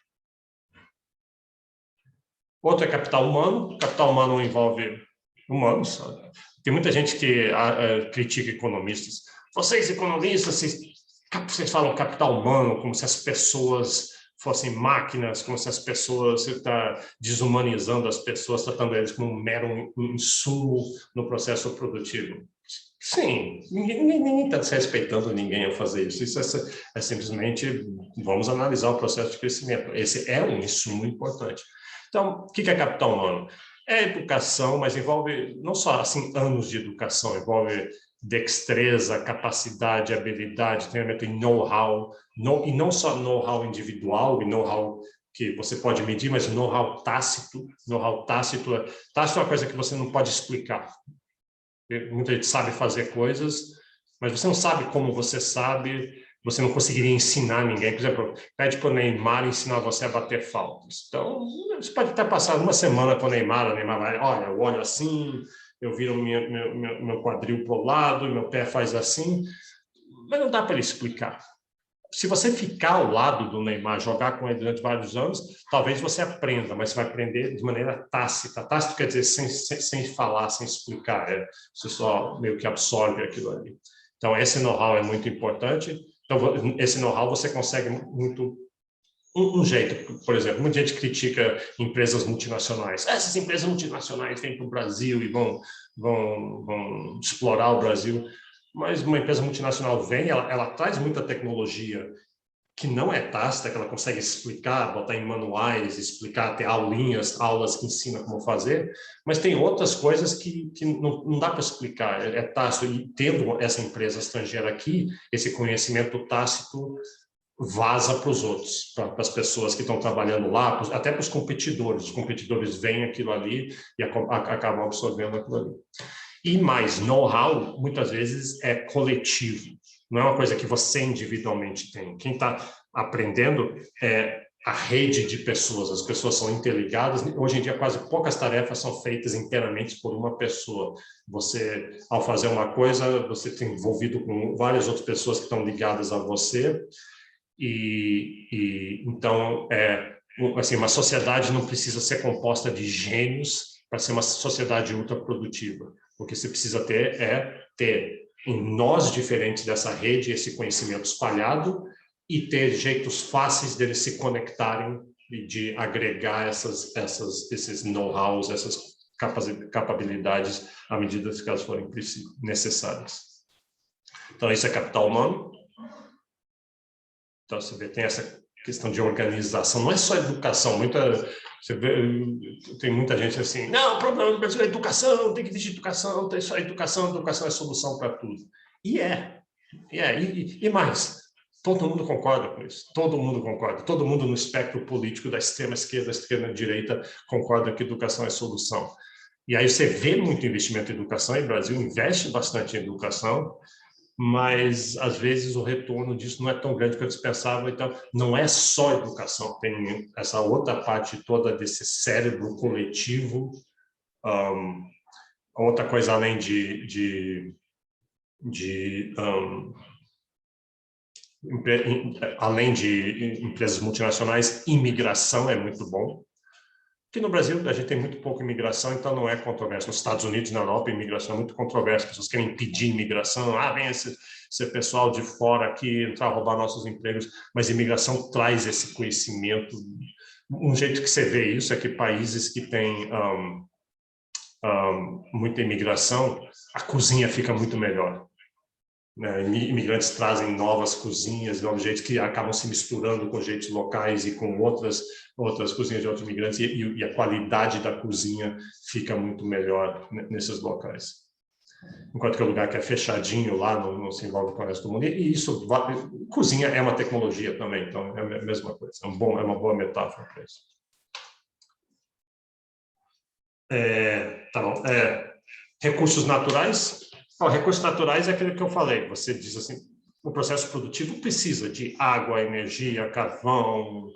Outro é capital humano. Capital humano envolve humanos. Tem muita gente que critica economistas. Vocês, economistas, vocês falam capital humano como se as pessoas fossem máquinas, como se você está desumanizando as pessoas, tratando eles como um mero insumo no processo produtivo. Sim, ninguém está desrespeitando ninguém a fazer isso. Isso é simplesmente, vamos analisar o processo de crescimento. Esse é um insumo importante. Então, o que é capital humano? É educação, mas envolve não só assim anos de educação, envolve destreza, capacidade, habilidade, treinamento e know-how, e não só know-how individual e know-how que você pode medir, mas know-how tácito. Know-how tácito é uma coisa que você não pode explicar. Muita gente sabe fazer coisas, mas você não sabe como você sabe, você não conseguiria ensinar ninguém. Por exemplo, pede para o Neymar ensinar você a bater faltas. Então, você pode até passar uma semana com o Neymar vai, olha, eu olho assim, eu viro meu quadril para o lado, meu pé faz assim, mas não dá para ele explicar. Se você ficar ao lado do Neymar, jogar com ele durante vários anos, talvez você aprenda, mas você vai aprender de maneira tácita. Tácito quer dizer sem falar, sem explicar. Você só meio que absorve aquilo ali. Então, esse know-how é muito importante. Então, esse know-how você consegue muito... Um jeito, por exemplo, muita gente critica empresas multinacionais. Essas empresas multinacionais vêm para o Brasil e vão explorar o Brasil. Mas uma empresa multinacional vem, ela traz muita tecnologia que não é tácita, que ela consegue explicar, botar em manuais, explicar, ter aulas que ensinam como fazer, mas tem outras coisas que não dá para explicar, é tácito. E tendo essa empresa estrangeira aqui, esse conhecimento tácito vaza para os outros, para as pessoas que estão trabalhando lá, até para os competidores veem aquilo ali e acabam absorvendo aquilo ali. E mais, know-how, muitas vezes, é coletivo. Não é uma coisa que você individualmente tem. Quem está aprendendo é a rede de pessoas. As pessoas são interligadas. Hoje em dia, quase poucas tarefas são feitas inteiramente por uma pessoa. Você, ao fazer uma coisa, você está envolvido com várias outras pessoas que estão ligadas a você. Então, assim, uma sociedade não precisa ser composta de gênios para ser uma sociedade ultraprodutiva. O que você precisa ter em nós diferentes dessa rede esse conhecimento espalhado e ter jeitos fáceis deles se conectarem e de agregar esses know-hows, essas capacidades à medida que elas forem necessárias. Então, isso é capital humano. Então, você vê, tem essa questão de organização, não é só educação. Você vê, tem muita gente assim, não, o problema do Brasil é educação, tem que existir educação, tem só educação é solução para tudo. E mais, todo mundo concorda com isso, todo mundo concorda, todo mundo no espectro político da extrema esquerda, da extrema direita, concorda que educação é solução. E aí você vê muito investimento em educação, e o Brasil investe bastante em educação, mas às vezes o retorno disso não é tão grande quanto se pensava. Então, não é só educação, tem essa outra parte toda desse cérebro coletivo, outra coisa além além de empresas multinacionais, imigração é muito bom. Aqui no Brasil, a gente tem muito pouca imigração, então não é controverso. Nos Estados Unidos e na Europa, a imigração é muito controversa. As pessoas querem impedir imigração. Vem esse pessoal de fora aqui entrar a roubar nossos empregos. Mas a imigração traz esse conhecimento. Um jeito que você vê isso é que países que têm muita imigração, a cozinha fica muito melhor. Imigrantes trazem novas cozinhas, novos jeitos que acabam se misturando com jeitos locais e com outras cozinhas de outros imigrantes, e a qualidade da cozinha fica muito melhor nesses locais. Enquanto que o lugar que é fechadinho lá não se envolve com o resto do mundo. E isso, cozinha é uma tecnologia também, então é a mesma coisa. É uma boa metáfora para isso. Tá bom. Recursos naturais. Recursos naturais é aquilo que eu falei. Você diz assim, o processo produtivo precisa de água, energia, carvão,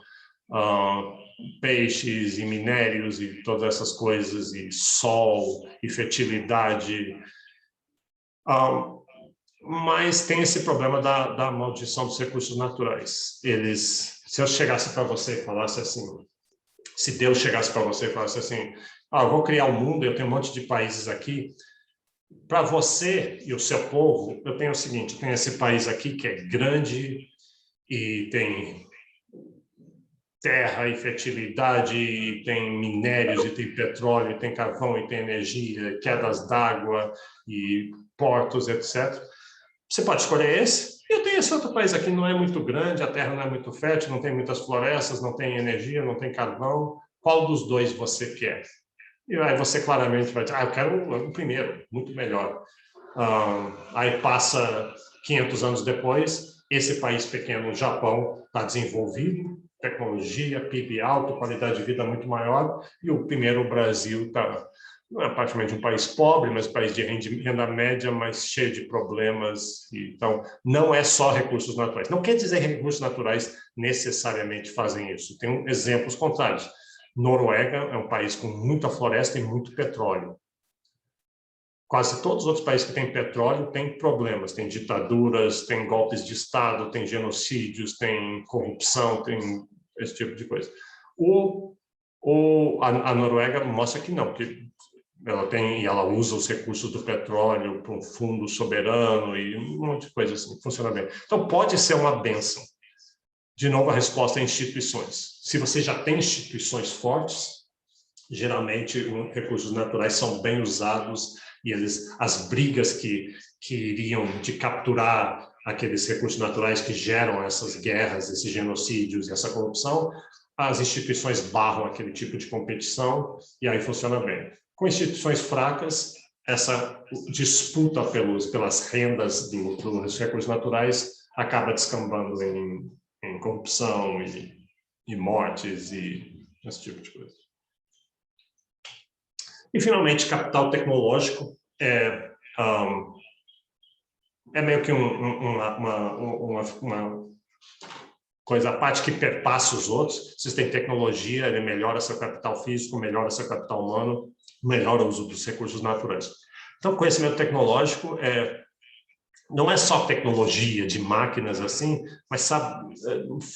peixes e minérios e todas essas coisas, e sol e fertilidade. Mas tem esse problema da maldição dos recursos naturais. Se eu chegasse para você e falasse assim, se Deus chegasse para você e falasse assim, eu vou criar um mundo, eu tenho um monte de países aqui, para você e o seu povo, eu tenho o seguinte, tem esse país aqui que é grande e tem terra e fertilidade, e tem minérios, e tem petróleo, e tem carvão, e tem energia, quedas d'água, e portos, etc. Você pode escolher esse. E tem esse outro país aqui, não é muito grande, a terra não é muito fértil, não tem muitas florestas, não tem energia, não tem carvão. Qual dos dois você quer? E aí você claramente vai dizer, eu quero o primeiro, muito melhor. Aí passa 500 anos depois, esse país pequeno, o Japão, está desenvolvido, tecnologia, PIB alto, qualidade de vida muito maior, e o primeiro, o Brasil, está, não é praticamente um país pobre, mas um país de renda média, mas cheio de problemas. Então, não é só recursos naturais. Não quer dizer que recursos naturais necessariamente fazem isso. Tem exemplos contrários. Noruega é um país com muita floresta e muito petróleo. Quase todos os outros países que têm petróleo têm problemas, tem ditaduras, tem golpes de Estado, tem genocídios, tem corrupção, tem esse tipo de coisa. A Noruega mostra que não, que ela usa os recursos do petróleo para um fundo soberano e um monte de coisa assim, funciona bem. Então, pode ser uma bênção. De novo, a resposta é instituições. Se você já tem instituições fortes, geralmente recursos naturais são bem usados e as brigas que iriam de capturar aqueles recursos naturais que geram essas guerras, esses genocídios e essa corrupção, as instituições barram aquele tipo de competição e aí funciona bem. Com instituições fracas, essa disputa pelas rendas dos recursos naturais acaba descambando em corrupção e mortes e esse tipo de coisa. E, finalmente, capital tecnológico é meio que uma coisa à parte que perpassa os outros. Vocês têm tecnologia, ele melhora seu capital físico, melhora seu capital humano, melhora o uso dos recursos naturais. Então, conhecimento tecnológico não é só tecnologia de máquinas assim, mas sabe,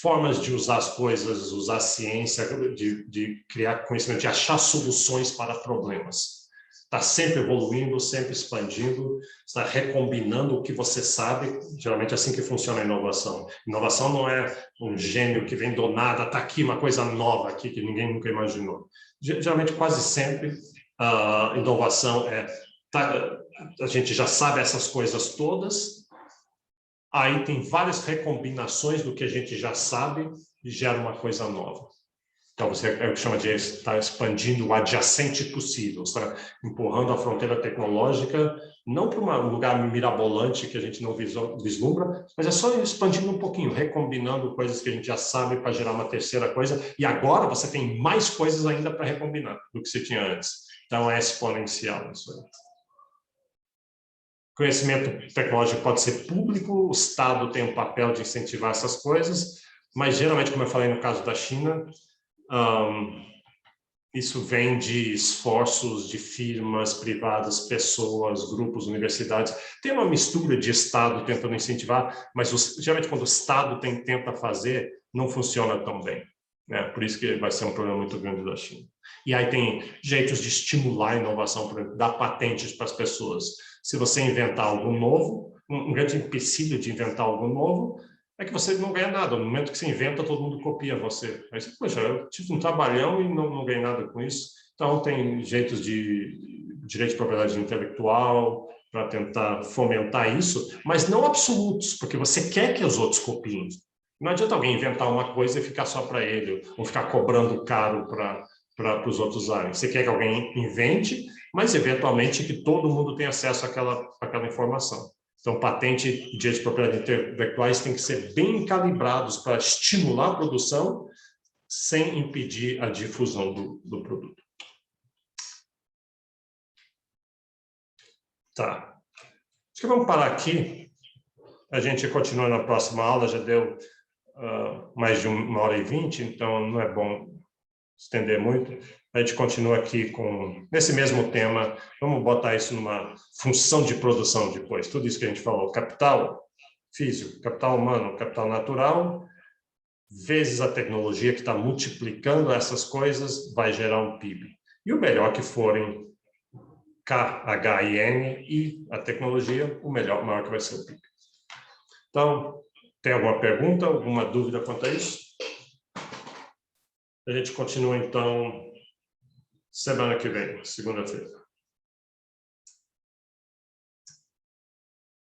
formas de usar as coisas, usar a ciência, de criar conhecimento, de achar soluções para problemas. Está sempre evoluindo, sempre expandindo, está recombinando o que você sabe. Geralmente é assim que funciona a inovação. Inovação não é um gênio que vem do nada, está aqui uma coisa nova aqui que ninguém nunca imaginou. Geralmente, quase sempre, a inovação a gente já sabe essas coisas todas, aí tem várias recombinações do que a gente já sabe e gera uma coisa nova. Então, você é o que chama de estar expandindo o adjacente possível, está empurrando a fronteira tecnológica, não para um lugar mirabolante que a gente não vislumbra, mas é só expandindo um pouquinho, recombinando coisas que a gente já sabe para gerar uma terceira coisa, e agora você tem mais coisas ainda para recombinar do que você tinha antes. Então, é exponencial isso aí. Conhecimento tecnológico pode ser público, o Estado tem um papel de incentivar essas coisas, mas geralmente, como eu falei no caso da China, isso vem de esforços de firmas privadas, pessoas, grupos, universidades. Tem uma mistura de Estado tentando incentivar, mas geralmente quando o Estado tenta fazer, não funciona tão bem. Por isso que vai ser um problema muito grande da China. E aí tem jeitos de estimular a inovação, por exemplo, dar patentes para as pessoas. Se você inventar algo novo, um grande empecilho de inventar algo novo é que você não ganha nada. No momento que você inventa, todo mundo copia você. Aí você, poxa, eu tive um trabalhão e não ganhei nada com isso. Então, tem jeitos de direito de propriedade intelectual para tentar fomentar isso, mas não absolutos, porque você quer que os outros copiem. Não adianta alguém inventar uma coisa e ficar só para ele, ou ficar cobrando caro para os outros usarem. Você quer que alguém invente, mas eventualmente que todo mundo tenha acesso àquela informação. Então, patente e direitos de propriedade intelectuais têm que ser bem calibrados para estimular a produção sem impedir a difusão do produto. Tá. Acho que vamos parar aqui. A gente continua na próxima aula, já deu mais de 1h20, então não é bom estender muito. A gente continua aqui nesse mesmo tema. Vamos botar isso numa função de produção depois. Tudo isso que a gente falou, capital físico, capital humano, capital natural, vezes a tecnologia que está multiplicando essas coisas, vai gerar um PIB. E o melhor que forem K, H e N e a tecnologia, o maior que vai ser o PIB. Então, tem alguma pergunta, alguma dúvida quanto a isso? A gente continua, então, semana que vem, segunda-feira.